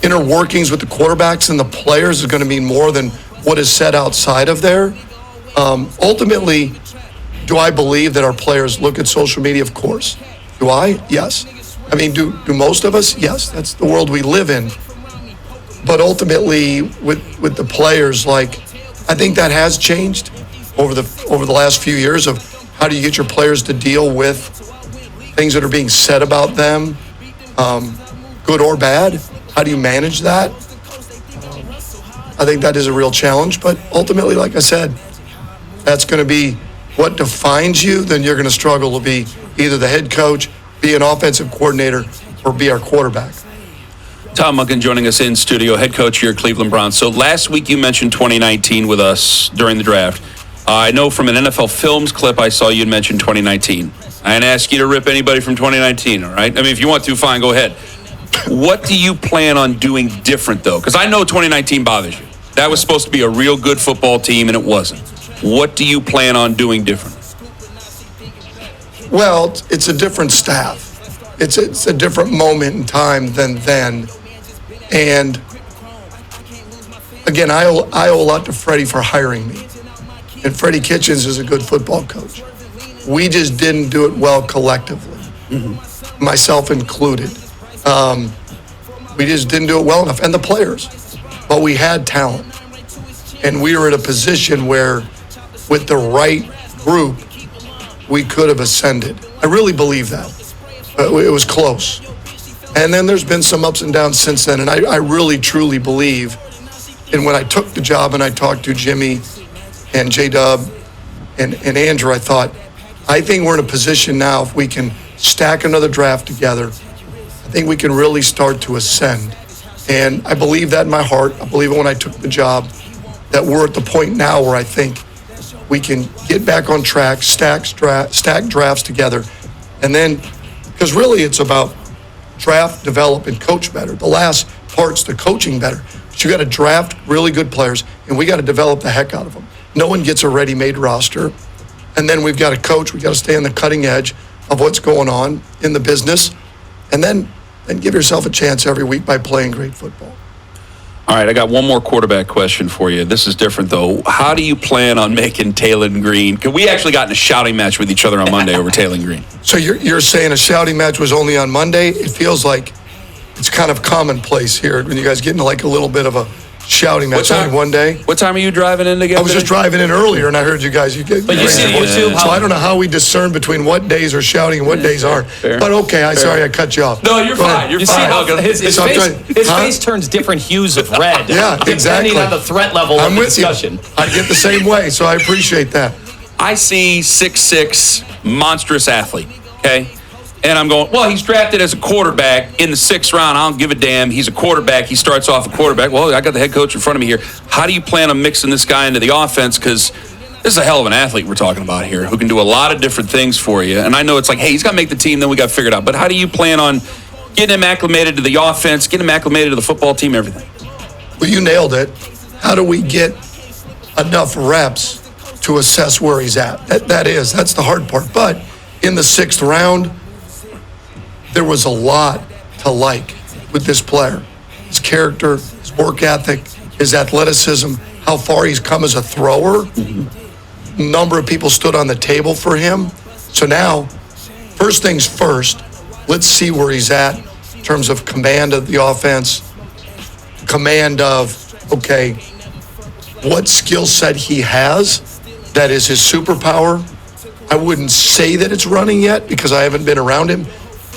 inner workings with the quarterbacks and the players is going to mean more than what is said outside of there. Ultimately, do I believe that our players look at social media? Of course. Do I? Yes. I mean, do most of us? Yes. That's the world we live in. But ultimately, with the players, like, I think that has changed over the last few years of how do you get your players to deal with things that are being said about them, good or bad? How do you manage that? I think that is a real challenge. But ultimately, like I said, that's going to be what defines you. Then you're going to struggle to be either the head coach, be an offensive coordinator, or be our quarterback. Tom Monken joining us in studio, head coach here at Cleveland Browns. So last week you mentioned 2019 with us during the draft. I know from an NFL Films clip I saw you'd mentioned 2019. I didn't ask you to rip anybody from 2019, all right? I mean, if you want to, fine, go ahead. What do you plan on doing different, though? Because I know 2019 bothers you. That was supposed to be a real good football team, and it wasn't. What do you plan on doing different? Well, it's a different staff. It's a different moment in time than then. And again, I owe a lot to Freddie for hiring me. And Freddie Kitchens is a good football coach. We just didn't do it well collectively, myself included. We just didn't do it well enough, and the players. But we had talent. And we were in a position where, with the right group, we could have ascended. I really believe that. It was close. And then there's been some ups and downs since then, and I really, truly believe, and when I took the job and I talked to Jimmy and J-Dub and Andrew, I thought, I think we're in a position now, if we can stack another draft together, I think we can really start to ascend. And I believe that in my heart. I believe it when I took the job, that we're at the point now where I think we can get back on track, stack drafts together. And then, because really it's about draft, develop, and coach better. The last part's the coaching better. But you got to draft really good players, and we got to develop the heck out of them. No one gets a ready-made roster. And then we've got to coach. We got to stay on the cutting edge of what's going on in the business. And then give yourself a chance every week by playing great football. All right, I got one more quarterback question for you. This is different, though. How do you plan on making Taylon Green? Because we actually got in a shouting match with each other on Monday over Taylon Green. So you're saying a shouting match was only on Monday? It feels like it's kind of commonplace here when you guys get into like a little bit of a shouting match only one day. What time are you driving in together? I was just driving in earlier, and I heard you guys. But you see YouTube. So I don't know how we discern between what days are shouting and what days aren't. Fair. But okay, sorry I cut you off. No, you're fine. You're You fine. see how his face turns different hues of red. Yeah, exactly. Depending on the threat level I'm of the with discussion. you. I get the same way, so I appreciate that. I see 6'6", monstrous athlete, okay? And I'm going, well, he's drafted as a quarterback in the 6th round. I don't give a damn. He's a quarterback. He starts off a quarterback. Well, I got the head coach in front of me here. How do you plan on mixing this guy into the offense? Because this is a hell of an athlete we're talking about here who can do a lot of different things for you. And I know it's like, hey, he's got to make the team, then we got to figure it out. But how do you plan on getting him acclimated to the offense, getting him acclimated to the football team, everything? Well, you nailed it. How do we get enough reps to assess where he's at? That's the hard part. But in the 6th round, there was a lot to like with this player. His character, his work ethic, his athleticism, how far he's come as a thrower. Number of people stood on the table for him. So now, first things first, let's see where he's at in terms of command of the offense, command of, okay, what skill set he has that is his superpower. I wouldn't say that it's running yet because I haven't been around him.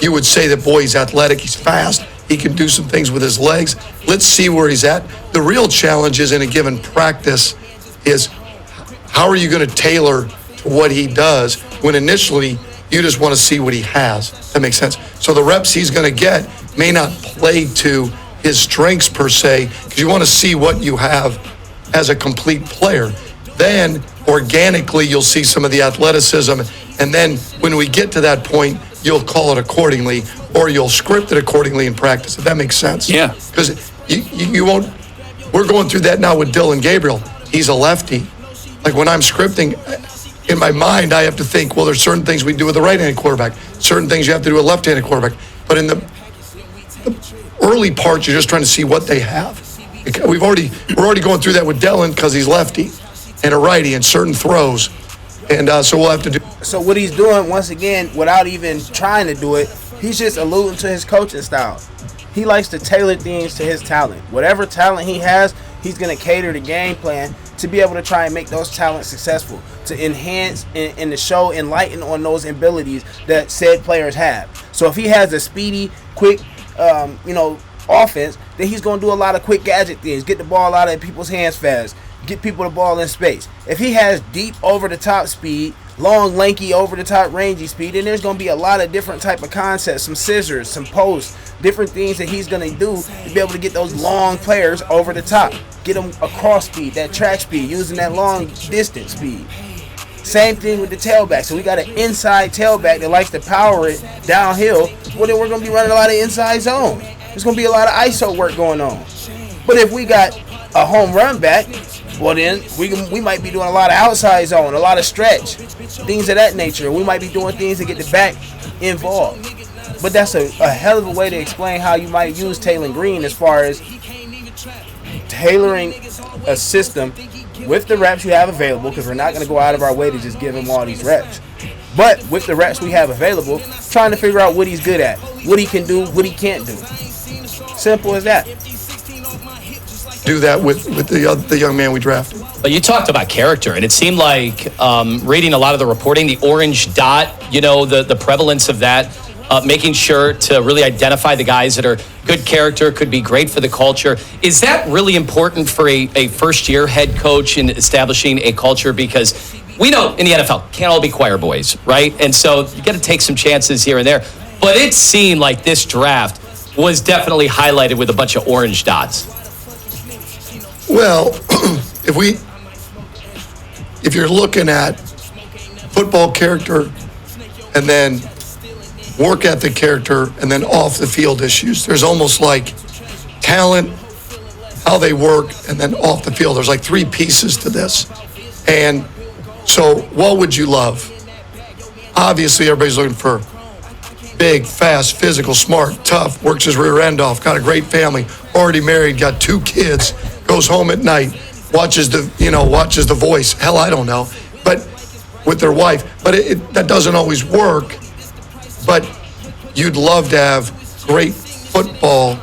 You would say that, boy, he's athletic, he's fast, he can do some things with his legs. Let's see where he's at. The real challenge is in a given practice is how are you going to tailor to what he does when initially you just want to see what he has. That makes sense. So the reps he's going to get may not play to his strengths per se because you want to see what you have as a complete player. Then organically you'll see some of the athleticism, and then when we get to that point, you'll call it accordingly, or you'll script it accordingly in practice, if that makes sense. Yeah. Because you won't, we're going through that now with Dylan Gabriel. He's a lefty. Like when I'm scripting, in my mind, I have to think, well, there's certain things we do with a right-handed quarterback, certain things you have to do with a left-handed quarterback. But in the early parts, you're just trying to see what they have. We're already going through that with Dylan because he's lefty and a righty in certain throws. And so we'll have to do. So what he's doing, once again, without even trying to do it, he's just alluding to his coaching style. He likes to tailor things to his talent. Whatever talent he has, he's going to cater the game plan to be able to try and make those talents successful, to enhance and to show, enlighten on those abilities that said players have. So if he has a speedy, quick, offense, then he's going to do a lot of quick gadget things, get the ball out of people's hands fast, get people the ball in space. If he has deep over-the-top speed, long, lanky, over-the-top, rangy speed, then there's going to be a lot of different type of concepts, some scissors, some posts, different things that he's going to do to be able to get those long players over the top, get them across speed, that track speed, using that long distance speed. Same thing with the tailback. So we got an inside tailback that likes to power it downhill. Well, then we're going to be running a lot of inside zone. There's going to be a lot of ISO work going on. But if we got a home run back, well then we might be doing a lot of outside zone, a lot of stretch, things of that nature. We might be doing things to get the back involved. But that's a hell of a way to explain how you might use Taylon Green as far as tailoring a system with the reps you have available, because we're not going to go out of our way to just give him all these reps. But with the reps we have available, trying to figure out what he's good at, what he can do, what he can't do. Simple as that. Do that with the young man we drafted. But you talked about character, and it seemed like reading a lot of the reporting, the orange dot, the prevalence of that, making sure to really identify the guys that are good character, could be great for the culture. Is that really important for a first-year head coach in establishing a culture? Because we know in the NFL, can't all be choir boys, right? And so you got to take some chances here and there. But it seemed like this draft was definitely highlighted with a bunch of orange dots. Well, if you're looking at football character and then work ethic character and then off the field issues, there's almost like talent, how they work, and then off the field. There's like 3 pieces to this. And so what would you love? Obviously, everybody's looking for big, fast, physical, smart, tough, works his rear end off, got a great family, already married, got 2 kids, goes home at night, watches the Voice. Hell, I don't know. But with their wife. But that doesn't always work. But you'd love to have great football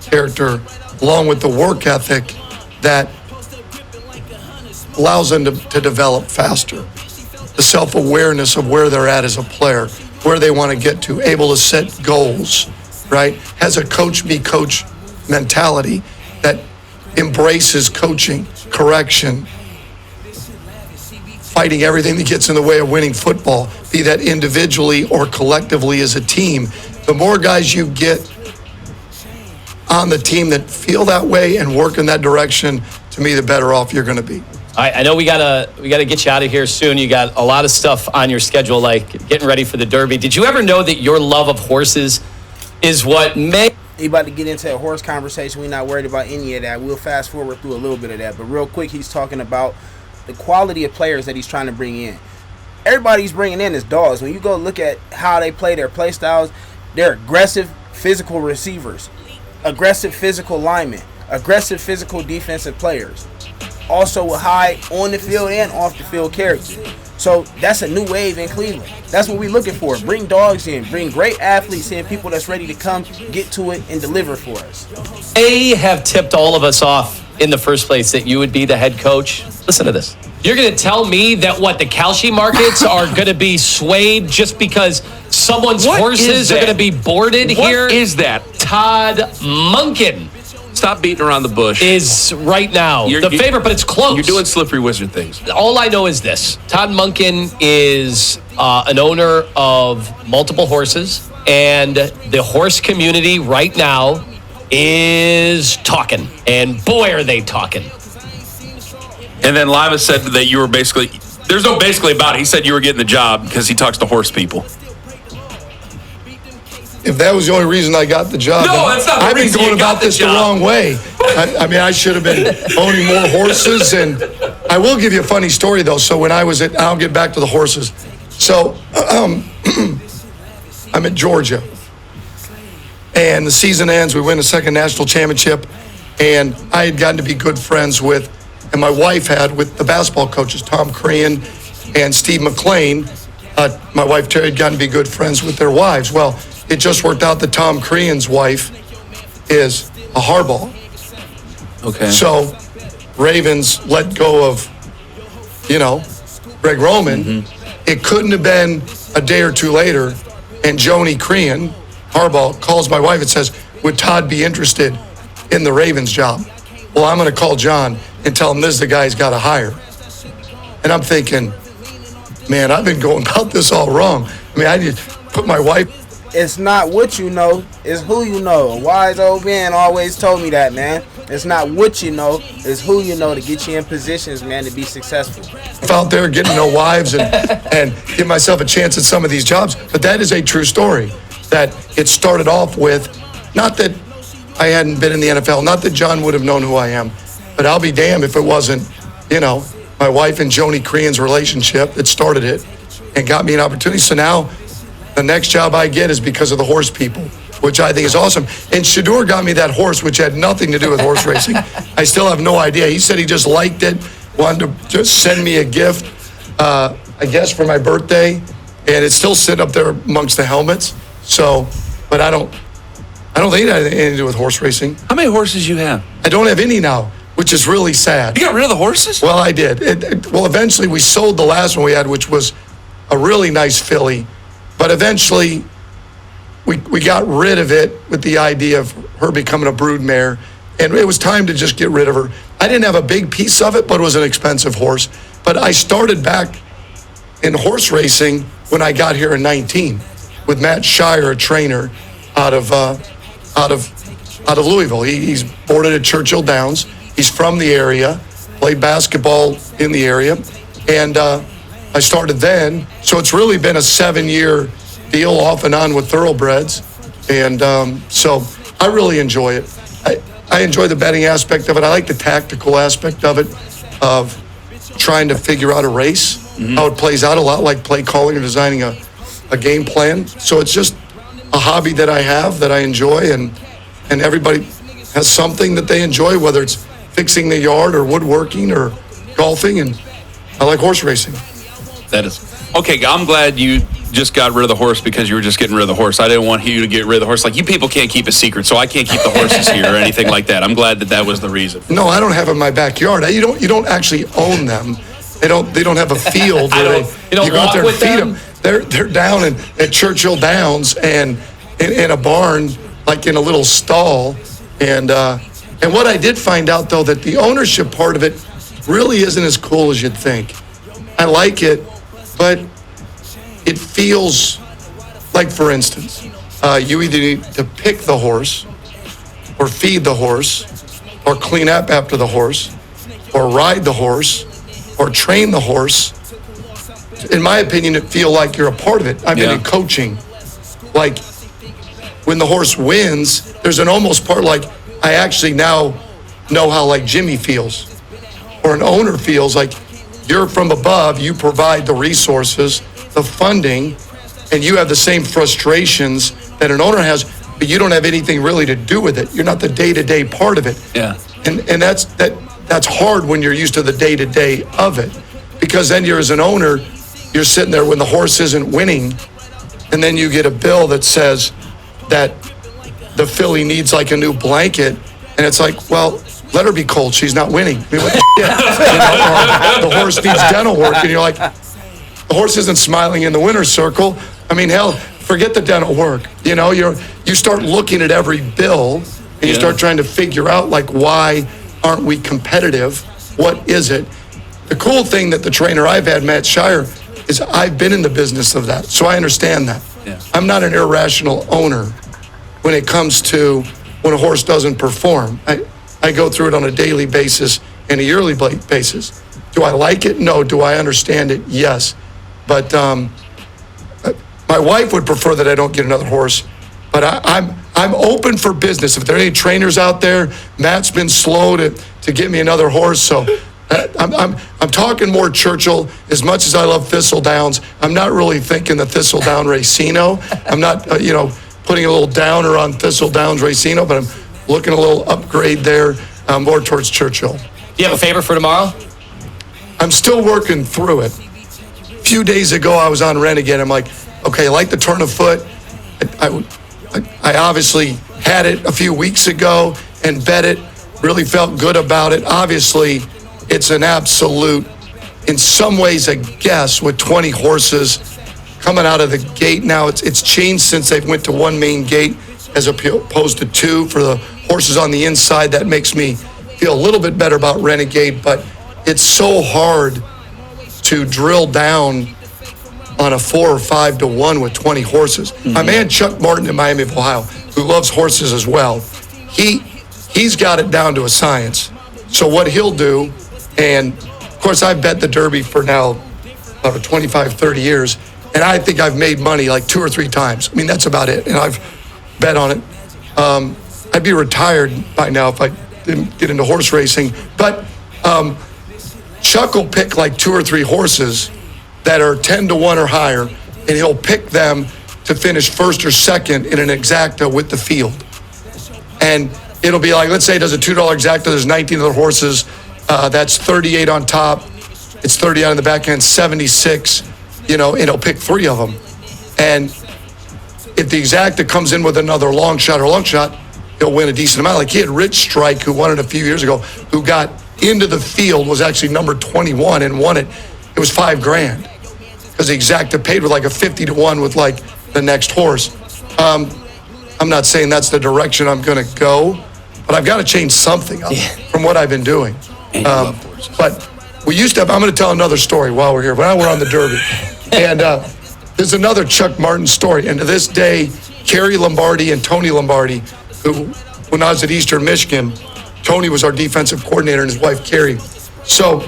character along with the work ethic that allows them to develop faster. The self-awareness of where they're at as a player, where they want to get to, able to set goals, right? Has a coach-be-coach mentality that embraces coaching, correction, fighting everything that gets in the way of winning football, be that individually or collectively as a team. The more guys you get on the team that feel that way and work in that direction, to me, the better off you're going to be. I know we gotta get you out of here soon. You got a lot of stuff on your schedule, like getting ready for the Derby. Did you ever know that your love of horses is what made... He about to get into a horse conversation. We're not worried about any of that. We'll fast forward through a little bit of that. But real quick, he's talking about the quality of players that he's trying to bring in. Everybody he's bringing in is dogs. When you go look at how they play, their play styles, they're aggressive physical receivers, aggressive physical linemen, aggressive physical defensive players. Also with high on the field and off the field character. So that's a new wave in Cleveland. That's what we're looking for. Bring dogs in, bring great athletes in, people that's ready to come, get to it, and deliver for us. They have tipped all of us off in the first place that you would be the head coach. Listen to this. You're going to tell me that the Kalshi markets are going to be swayed just because someone's horses are going to be boarded here? What is that? Todd Monken. Stop beating around the bush. Is right now the favorite, but it's close. You're doing slippery wizard things. All I know is this. Todd Monken is an owner of multiple horses, and the horse community right now is talking. And boy, are they talking. And then Liva said that you were basically, there's no basically about it. He said you were getting the job because he talks to horse people. If that was the only reason I got the job, no, that's not the I've been reason going you got about the this job. the wrong way. I mean, I should have been owning more horses. And I will give you a funny story, though. So when I'll get back to the horses. So I'm at Georgia. And the season ends. We win a second national championship. And I had gotten to be good friends with, and my wife had, with the basketball coaches, Tom Crean and Steve McLean. My wife, Terry, had gotten to be good friends with their wives. Well, it just worked out that Tom Crean's wife is a Harbaugh. Okay. So Ravens let go of, Greg Roman. Mm-hmm. It couldn't have been a day or two later, and Joni Crean, Harbaugh, calls my wife and says, would Todd be interested in the Ravens job? Well, I'm going to call John and tell him this is the guy he's got to hire. And I'm thinking, man, I've been going about this all wrong. I mean, I just put my wife... It's not what you know, it's who you know. A wise old man always told me that, man. It's not what you know, it's who you know to get you in positions, man, to be successful. Out there getting no wives and give myself a chance at some of these jobs. But that is a true story. That it started off with, not that I hadn't been in the NFL, not that John would have known who I am, but I'll be damned if it wasn't, my wife and Joni Crean's relationship that started it and got me an opportunity. So now the next job I get is because of the horse people, which I think is awesome. And Shador got me that horse, which had nothing to do with horse racing. I still have no idea. He said he just liked it, wanted to just send me a gift, I guess, for my birthday. And it's still sitting up there amongst the helmets. So, but I don't think it had anything to do with horse racing. How many horses you have? I don't have any now, which is really sad. You got rid of the horses? Well, I did. Well, eventually we sold the last one we had, which was a really nice filly. But eventually we got rid of it with the idea of her becoming a brood mare. And it was time to just get rid of her. I didn't have a big piece of it, but it was an expensive horse. But I started back in horse racing when I got here in 19 with Matt Shire, a trainer out of Louisville. He's boarded at Churchill Downs. He's from the area, played basketball in the area, and I started then. So it's really been a 7-year deal off and on with thoroughbreds, and so I really enjoy it. I enjoy the betting aspect of it. I like the tactical aspect of it, of trying to figure out a race, how it plays out, a lot like play calling or designing a game plan. So it's just a hobby that I have that I enjoy, and everybody has something that they enjoy, whether it's fixing the yard or woodworking or golfing, and I like horse racing. That is okay. I'm glad you just got rid of the horse because you were just getting rid of the horse. I didn't want you to get rid of the horse. Like, you people can't keep a secret, so I can't keep the horses here or anything like that. I'm glad that was the reason. No, I don't have them in my backyard. You don't actually own them. They don't have a field where you go out there and feed them. They're down at Churchill Downs and in a barn, like in a little stall. And what I did find out, though, that the ownership part of it really isn't as cool as you'd think. I like it, but it feels like, for instance, you either need to pick the horse or feed the horse or clean up after the horse or ride the horse or train the horse. In my opinion, it feels like you're a part of it. I've been in coaching. Like, when the horse wins, there's an almost part like I actually now know how, like, Jimmy feels or an owner feels. Like, you're from above, you provide the resources, the funding, and you have the same frustrations that an owner has, but you don't have anything really to do with it. You're not the day-to-day part of it. Yeah. And that's hard when you're used to the day-to-day of it, because then you're, as an owner, you're sitting there when the horse isn't winning, and then you get a bill that says that the filly needs like a new blanket, and it's like, well, let her be cold. She's not winning. I mean, what the shit? Or the horse needs dental work, and you're like, the horse isn't smiling in the winner's circle. I mean, hell, forget the dental work. You start looking at every bill, and you start trying to figure out, like, why aren't we competitive? What is it? The cool thing that the trainer I've had, Matt Shire, is I've been in the business of that, so I understand that. Yeah. I'm not an irrational owner when it comes to when a horse doesn't perform. I go through it on a daily basis and a yearly basis. Do I like it? No. Do I understand it? Yes. But my wife would prefer that I don't get another horse. But I'm open for business. If there are any trainers out there, Matt's been slow to get me another horse. So I'm talking more Churchill. As much as I love Thistle Downs, I'm not really thinking the Thistle Down Racino. I'm not putting a little downer on Thistle Downs Racino, but I'm looking a little upgrade there, more towards Churchill. Do you have a favor for tomorrow? I'm still working through it. A few days ago, I was on Renegade. I'm like, okay, I like the turn of foot. I obviously had it a few weeks ago and bet it, really felt good about it. Obviously, it's an absolute, in some ways, a guess with 20 horses coming out of the gate. Now, it's changed since they went to one main gate as opposed to two for the horses on the inside. That makes me feel a little bit better about Renegade, but it's so hard to drill down on a 4 or 5 to 1 with 20 horses. Mm-hmm. My man Chuck Martin in Miami of Ohio, who loves horses as well, he's got it down to a science. So what he'll do, and of course I've bet the Derby for now about 25, 30 years, and I think I've made money like 2 or 3 times. I mean, that's about it, and I've bet on it. I'd be retired by now if I didn't get into horse racing, but Chuck will pick like 2 or 3 horses that are 10 to 1 or higher, and he'll pick them to finish first or second in an exacta with the field. And it'll be like, let's say it does a $2 exacta, there's 19 other horses, that's 38 on top, it's 30 out in the back end, 76, and he'll pick 3 of them. And if the exacta comes in with another long shot, he'll win a decent amount. Like he had Rich Strike, who won it a few years ago, who got into the field, was actually number 21 and won it. It was $5,000 because the exacta paid with like a 50 to 1 with like the next horse. I'm not saying that's the direction I'm going to go, but I've got to change something up from what I've been doing. But We used to have, I'm going to tell another story while we're here. When we're on the Derby. And there's another Chuck Martin story. And to this day, Kerry Lombardi and Tony Lombardi, who, when I was at Eastern Michigan, Tony was our defensive coordinator and his wife, Kerry. So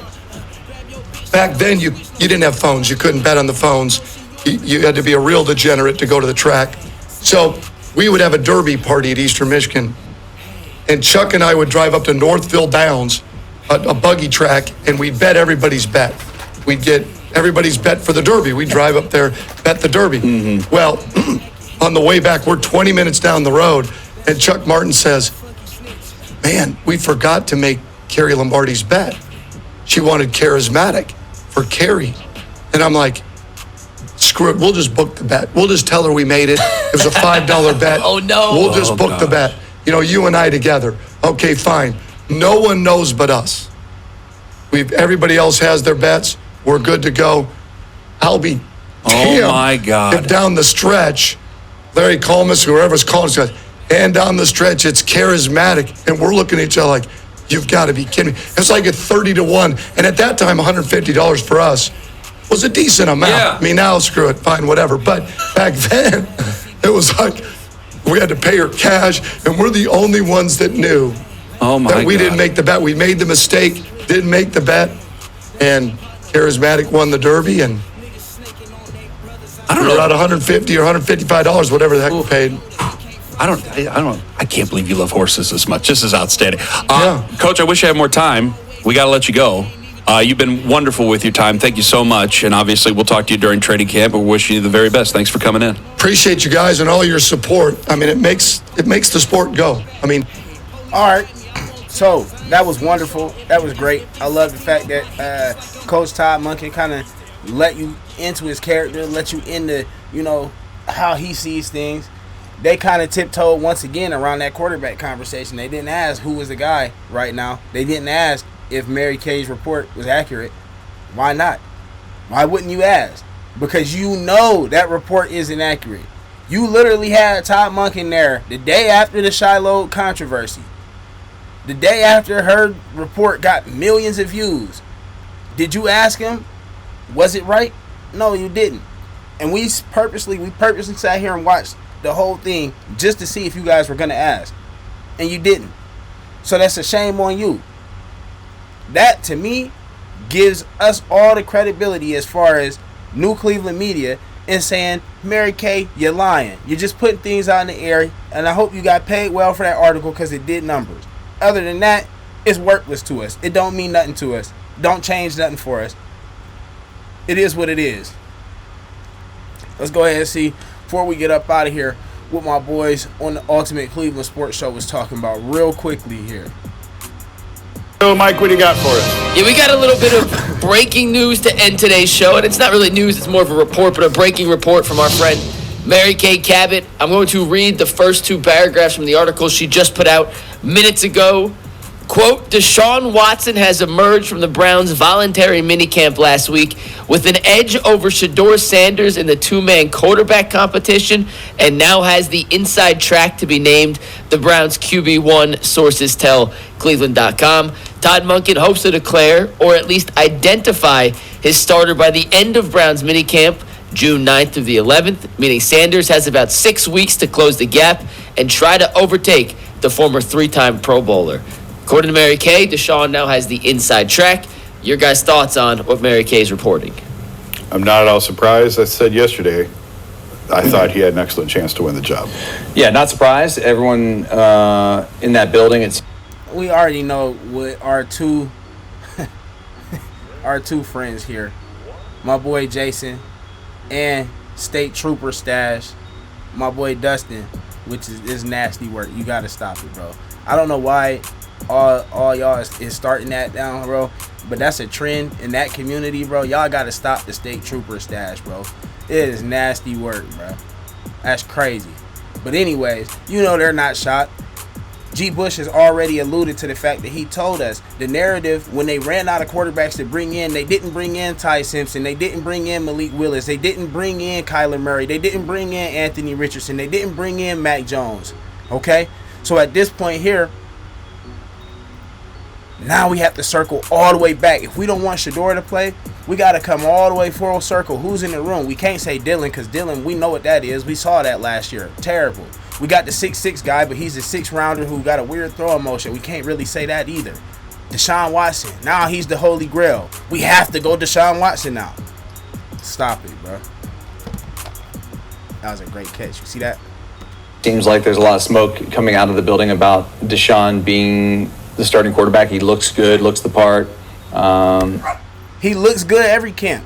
back then, you didn't have phones. You couldn't bet on the phones. You had to be a real degenerate to go to the track. So we would have a Derby party at Eastern Michigan. And Chuck and I would drive up to Northville Downs, a buggy track, and we'd bet everybody's bet. We'd get everybody's bet for the Derby. We'd drive up there, bet the Derby. Mm-hmm. Well, on the way back, we're 20 minutes down the road, and Chuck Martin says, man, we forgot to make Kerry Lombardi's bet. She wanted charismatic for Kerry. And I'm like, screw it, we'll just book the bet. We'll just tell her we made it. It was a $5 bet. Oh, no. We'll just book the bet. You know, you and I together. Okay, fine. No one knows but us. Everybody else has their bets. We're good to go. I'll be damned my God. if down the stretch, Larry Colmus, whoever's calling us, goes, and down the stretch, it's charismatic. And we're looking at each other like, you've got to be kidding me. It's like at 30-1. And at that time, $150 for us was a decent amount. Yeah. I mean, now screw it, fine, whatever. But back then, it was like we had to pay her cash, and we're the only ones that knew that we didn't make the bet. We made the mistake, didn't make the bet, and Charismatic won the Derby, and I don't we know. were at $150 or $155, whatever the heck we paid. I can't believe you love horses this much. This is outstanding. Yeah. Coach, I wish I had more time. We got to let you go. You've been wonderful with your time. Thank you so much. And obviously, we'll talk to you during training camp. We're wishing you the very best. Thanks for coming in. Appreciate you guys and all your support. I mean, it makes the sport go. I mean, all right. So that was wonderful. That was great. I love the fact that Coach Todd Monken kind of let you into his character, let you into, how he sees things. They kind of tiptoed once again around that quarterback conversation. They didn't ask who was the guy right now. They didn't ask if Mary Kay's report was accurate. Why not? Why wouldn't you ask? Because you know that report isn't accurate. You literally had Todd Monken there the day after the Shiloh controversy. The day after her report got millions of views. Did you ask him, was it right? No, you didn't. And we purposely sat here and watched the whole thing just to see if you guys were going to ask. And you didn't. So that's a shame on you. That, to me, gives us all the credibility as far as New Cleveland media in saying, Mary Kay, you're lying. You're just putting things out in the air, and I hope you got paid well for that article because it did numbers. Other than that, it's worthless to us. It don't mean nothing to us. Don't change nothing for us. It is what it is. Let's go ahead and see, before we get up out of here, what my boys on the Ultimate Cleveland Sports Show was talking about real quickly here. So, Mike, what do you got for us? Yeah, we got a little bit of breaking news to end today's show, and it's not really news, it's more of a report, but a breaking report from our friend Mary Kay Cabot. I'm going to read the first two paragraphs from the article she just put out minutes ago. Quote, Deshaun Watson has emerged from the Browns' voluntary minicamp last week with an edge over Shedeur Sanders in the two-man quarterback competition and now has the inside track to be named the Browns' QB1, sources tell Cleveland.com. Todd Monken hopes to declare, or at least identify, his starter by the end of Browns minicamp, June 9th through the 11th, meaning Sanders has about 6 weeks to close the gap and try to overtake the former three-time Pro Bowler. According to Mary Kay, Deshaun now has the inside track. Your guys' thoughts on what Mary Kay is reporting? I'm not at all surprised. I said yesterday, I thought he had an excellent chance to win the job. Yeah, not surprised. Everyone in that building, it's. We already know what our two friends here, my boy Jason and State Trooper Stash, my boy Dustin, which is nasty work. You got to stop it, bro. I don't know why all y'all is starting that down, bro, but that's a trend in that community, bro. Y'all got to stop the State Trooper Stash, bro. It is nasty work, bro. That's crazy. But anyways, they're not shocked. G. Bush has already alluded to the fact that he told us the narrative when they ran out of quarterbacks to bring in, they didn't bring in Ty Simpson, they didn't bring in Malik Willis, they didn't bring in Kyler Murray, they didn't bring in Anthony Richardson, they didn't bring in Mac Jones. Okay? So at this point here, Now we have to circle all the way back. If we don't want Shedeur to play, we got to come all the way full circle. Who's in the room? We can't say Dylan because Dylan, we know what that is. We saw that last year. Terrible. We got the 6'6" guy, but he's a 6-rounder who got a weird throwing motion. We can't really say that either. Deshaun Watson. Now he's the holy grail. We have to go Deshaun Watson now. Stop it, bro. That was a great catch. You see that? Seems like there's a lot of smoke coming out of the building about Deshaun being the starting quarterback. He looks good, looks the part. He looks good every camp.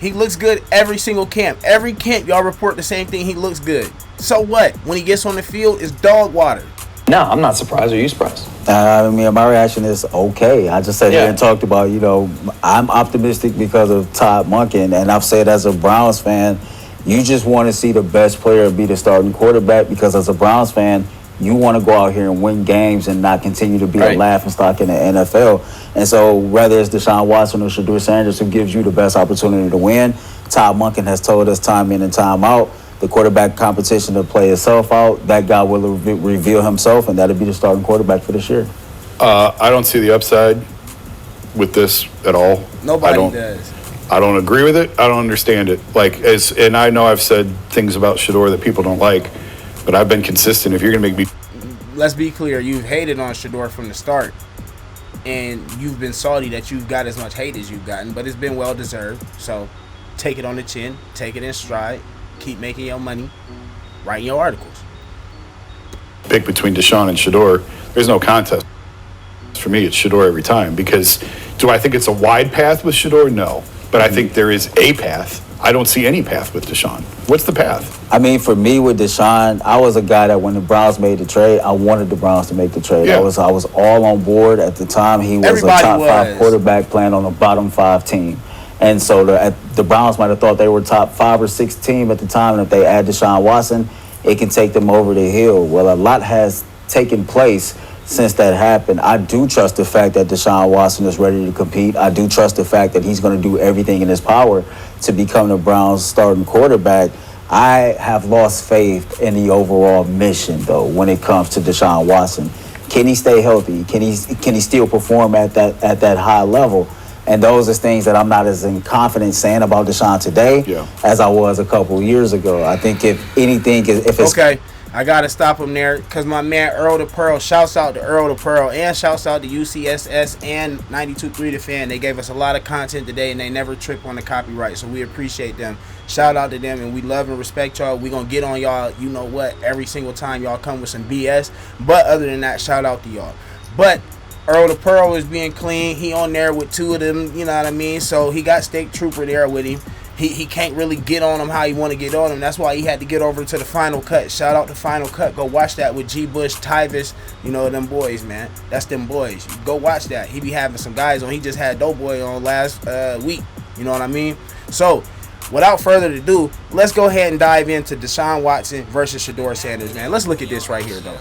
He looks good every single camp. Every camp, y'all report the same thing. He looks good. So what? When he gets on the field, it's dog water. No, I'm not surprised. Are you surprised? I mean, my reaction is okay. I just sat here and talked about, I'm optimistic because of Todd Monken, and I've said as a Browns fan, you just want to see the best player be the starting quarterback because as a Browns fan, you want to go out here and win games and not continue to be a laughingstock in the NFL. And so whether it's Deshaun Watson or Shedeur Sanders who gives you the best opportunity to win, Todd Monken has told us time in and time out, the quarterback competition to play itself out, that guy will reveal himself, and that'll be the starting quarterback for this year. I don't see the upside with this at all. Nobody does. I don't agree with it. I don't understand it. And I know I've said things about Shedeur that people don't like, but I've been consistent. If you're going to make me... Let's be clear. You've hated on Shedeur from the start, and you've been salty that you've got as much hate as you've gotten, but it's been well-deserved. So take it on the chin. Take it in stride. Keep making your money. Write your articles. Pick between Deshaun and Shedeur. There's no contest. For me, it's Shedeur every time. Because do I think it's a wide path with Shedeur? No. But I think there is a path. I don't see any path with Deshaun. What's the path? I mean, for me with Deshaun, I was a guy that when the Browns made the trade, I wanted the Browns to make the trade. Yeah. I was all on board at the time. He was a top 5 quarterback playing on a bottom 5 team. And so the Browns might have thought they were top 5 or 6 team at the time, and if they add Deshaun Watson, it can take them over the hill. Well, a lot has taken place since that happened. I do trust the fact that Deshaun Watson is ready to compete. I do trust the fact that he's going to do everything in his power to become the Browns' starting quarterback. I have lost faith in the overall mission, though, when it comes to Deshaun Watson. Can he stay healthy? Can he still perform at that high level? And those are things that I'm not as confident saying about Deshaun today as I was a couple years ago. I think if anything, if it's... Okay, I got to stop him there because my man Earl the Pearl, shouts out to Earl the Pearl and shouts out to UCSS and 92.3 The Fan. They gave us a lot of content today and they never trip on the copyright, so we appreciate them. Shout out to them, and we love and respect y'all. We going to get on y'all, you know what, every single time y'all come with some BS. But other than that, shout out to y'all. But Earl the Pearl is being clean. He on there with 2 of them, you know what I mean? So he got State Trooper there with him. He can't really get on him how he want to get on him. That's why he had to get over to the Final Cut. Shout out to Final Cut. Go watch that with G. Bush, Tyvis, you know, them boys, man. That's them boys. Go watch that. He be having some guys on. He just had Doughboy on last week. You know what I mean? So, without further ado, let's go ahead and dive into Deshaun Watson versus Shedeur Sanders, man. Let's look at this right here, though.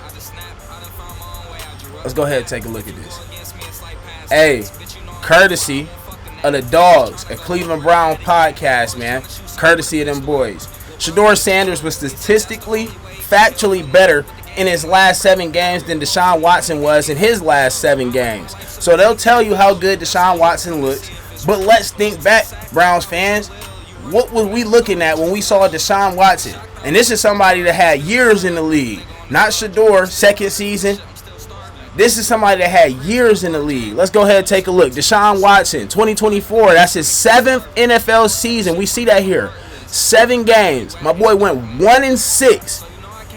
Let's go ahead and take a look at this. Hey, courtesy of the Dogs, a Cleveland Brown podcast, man. Courtesy of them boys. Shedeur Sanders was statistically, factually better in his last 7 games than Deshaun Watson was in his last 7 games. So they'll tell you how good Deshaun Watson looks. But let's think back, Browns fans. What were we looking at when we saw Deshaun Watson? And this is somebody that had years in the league. Not Shedeur, second season. This is somebody that had years in the league. Let's go ahead and take a look. Deshaun Watson, 2024. That's his 7th NFL season. We see that here. 7 games. My boy went 1-6.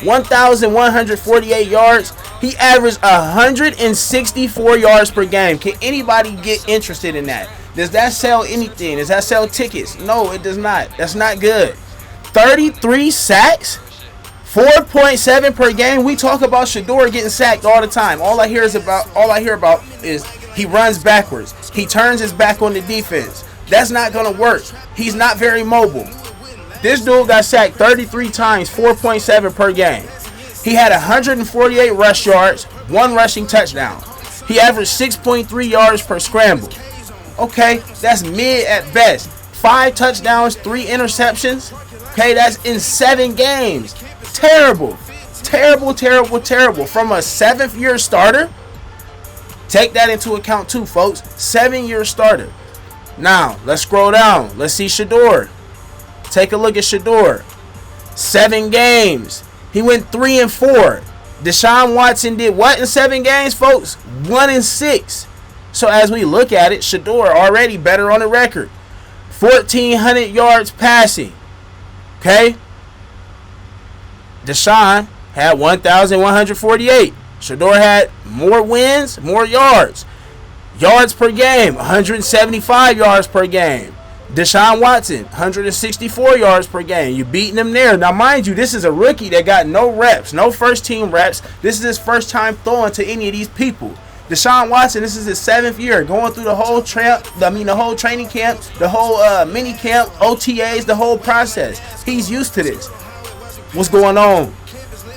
1,148 yards. He averaged 164 yards per game. Can anybody get interested in that? Does that sell anything? Does that sell tickets? No, it does not. That's not good. 33 sacks. 4.7 per game. We talk about Shedeur getting sacked all the time. All I hear about is he runs backwards. He turns his back on the defense. That's not gonna work. He's not very mobile. This dude got sacked 33 times, 4.7 per game. He had 148 rush yards, 1 rushing touchdown. He averaged 6.3 yards per scramble. Okay, that's mid at best. 5 touchdowns, 3 interceptions. Okay, that's in 7 games. Terrible. Terrible, terrible, terrible. From a 7th-year starter, Take that into account too, folks. 7-year starter. Now, let's scroll down. Let's see Shedeur. Take a look at Shedeur. 7 games. He went 3-4. Deshaun Watson did what in 7 games, folks? 1-6. So as we look at it, Shedeur already better on the record. 1,400 yards passing. Okay? Deshaun had 1,148. Shedeur had more wins, more yards. Yards per game, 175 yards per game. Deshaun Watson, 164 yards per game. You're beating him there. Now, mind you, this is a rookie that got no reps, no first-team reps. This is his first time throwing to any of these people. Deshaun Watson, this is his 7th year, going through the whole the whole training camp, the whole mini camp, OTAs, the whole process. He's used to this. What's going on?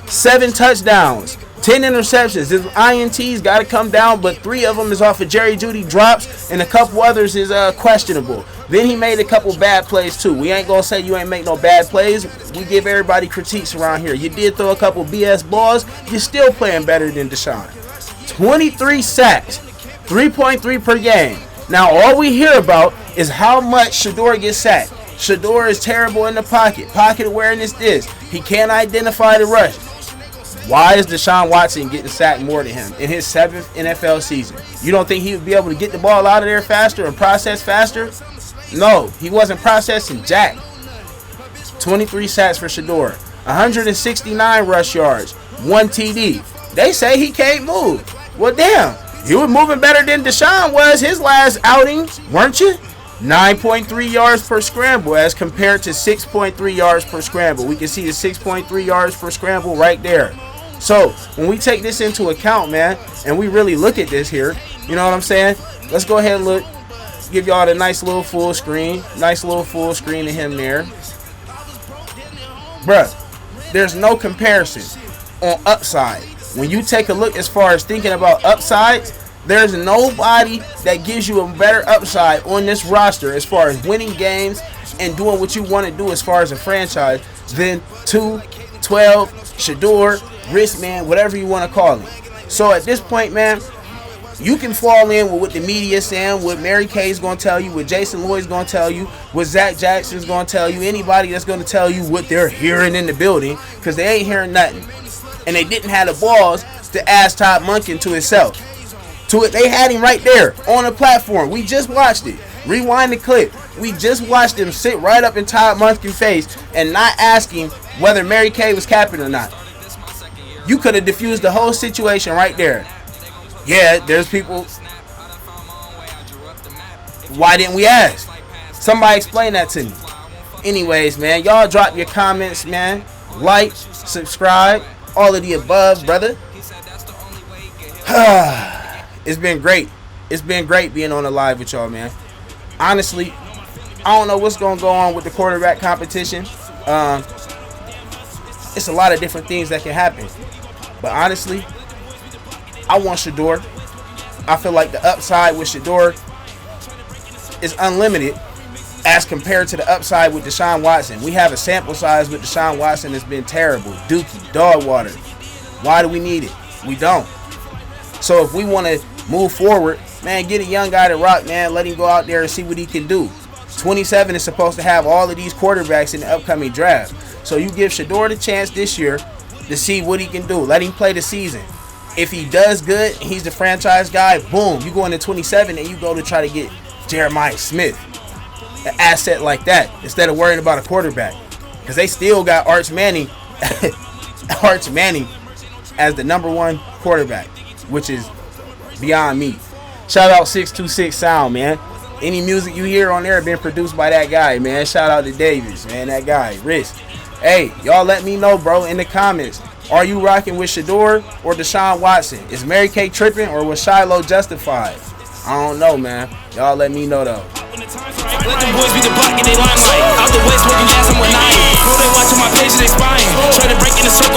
7 touchdowns, 10 interceptions. His INTs got to come down, but 3 of them is off of Jerry Jeudy drops, and a couple others is questionable. Then he made a couple bad plays too. We ain't gonna say you ain't make no bad plays. We give everybody critiques around here. You did throw a couple BS balls. You're still playing better than Deshaun. 23 sacks, 3.3 per game. Now all we hear about is how much Shedeur gets sacked. Shedeur is terrible in the pocket. Pocket awareness this. He can't identify the rush. Why is Deshaun Watson getting sacked more than him in his 7th NFL season? You don't think he would be able to get the ball out of there faster and process faster? No, he wasn't processing jack. 23 sacks for Shedeur. 169 rush yards. 1 TD. They say he can't move. Well, damn. You were moving better than Deshaun was his last outing, weren't you? 9.3 yards per scramble as compared to 6.3 yards per scramble. We can see the 6.3 yards per scramble right there. So, when we take this into account, man, and we really look at this here, you know what I'm saying? Let's go ahead and look. Give y'all the nice little full screen. Nice little full screen of him there. Bruh, there's no comparison on upside. When you take a look as far as thinking about upsides, there's nobody that gives you a better upside on this roster as far as winning games and doing what you want to do as far as a franchise than 2-12, Shedeur, Wristman, whatever you want to call him. So at this point, man, you can fall in with what the media is saying, what Mary Kay is going to tell you, what Jason Lloyd's going to tell you, what Zach Jackson's going to tell you, anybody that's going to tell you what they're hearing in the building, because they ain't hearing nothing. And they didn't have the balls to ask Todd Monken to himself. To it, they had him right there on the platform. We just watched it. Rewind the clip. We just watched him sit right up in Todd Monken's face and not ask him whether Mary Kay was capping or not. You could have diffused the whole situation right there. Yeah, there's people. Why didn't we ask? Somebody explain that to me. Anyways, man, y'all drop your comments, man. Like, subscribe, all of the above, brother. It's been great. It's been great being on the live with y'all, man. Honestly, I don't know what's going to go on with the quarterback competition. It's a lot of different things that can happen. But honestly, I want Shedeur. I feel like the upside with Shedeur is unlimited as compared to the upside with Deshaun Watson. We have a sample size with Deshaun Watson that's been terrible. Dookie, dog water. Why do we need it? We don't. So if we want to move forward, man, get a young guy to rock, man. Let him go out there and see what he can do. 27 is supposed to have all of these quarterbacks in the upcoming draft. So you give Shedeur the chance this year to see what he can do. Let him play the season. If he does good, he's the franchise guy, boom, you go into 27 and you go to try to get Jeremiah Smith. An asset like that instead of worrying about a quarterback. Because they still got Arch Manning as the #1 quarterback, which is beyond me. Shout out 626 Sound, man. Any music you hear on there been produced by that guy, man. Shout out to Davis, man. That guy, Risk. Hey, y'all let me know, bro, in the comments. Are you rocking with Shedeur or Deshaun Watson? Is Mary Kay tripping or was Shiloh justified? I don't know, man. Y'all let me know, though. Let them boys be the block in they limelight. Out the way smoking gas, I'm with 9. Know they watching my page, they spying. Try to break in the circle.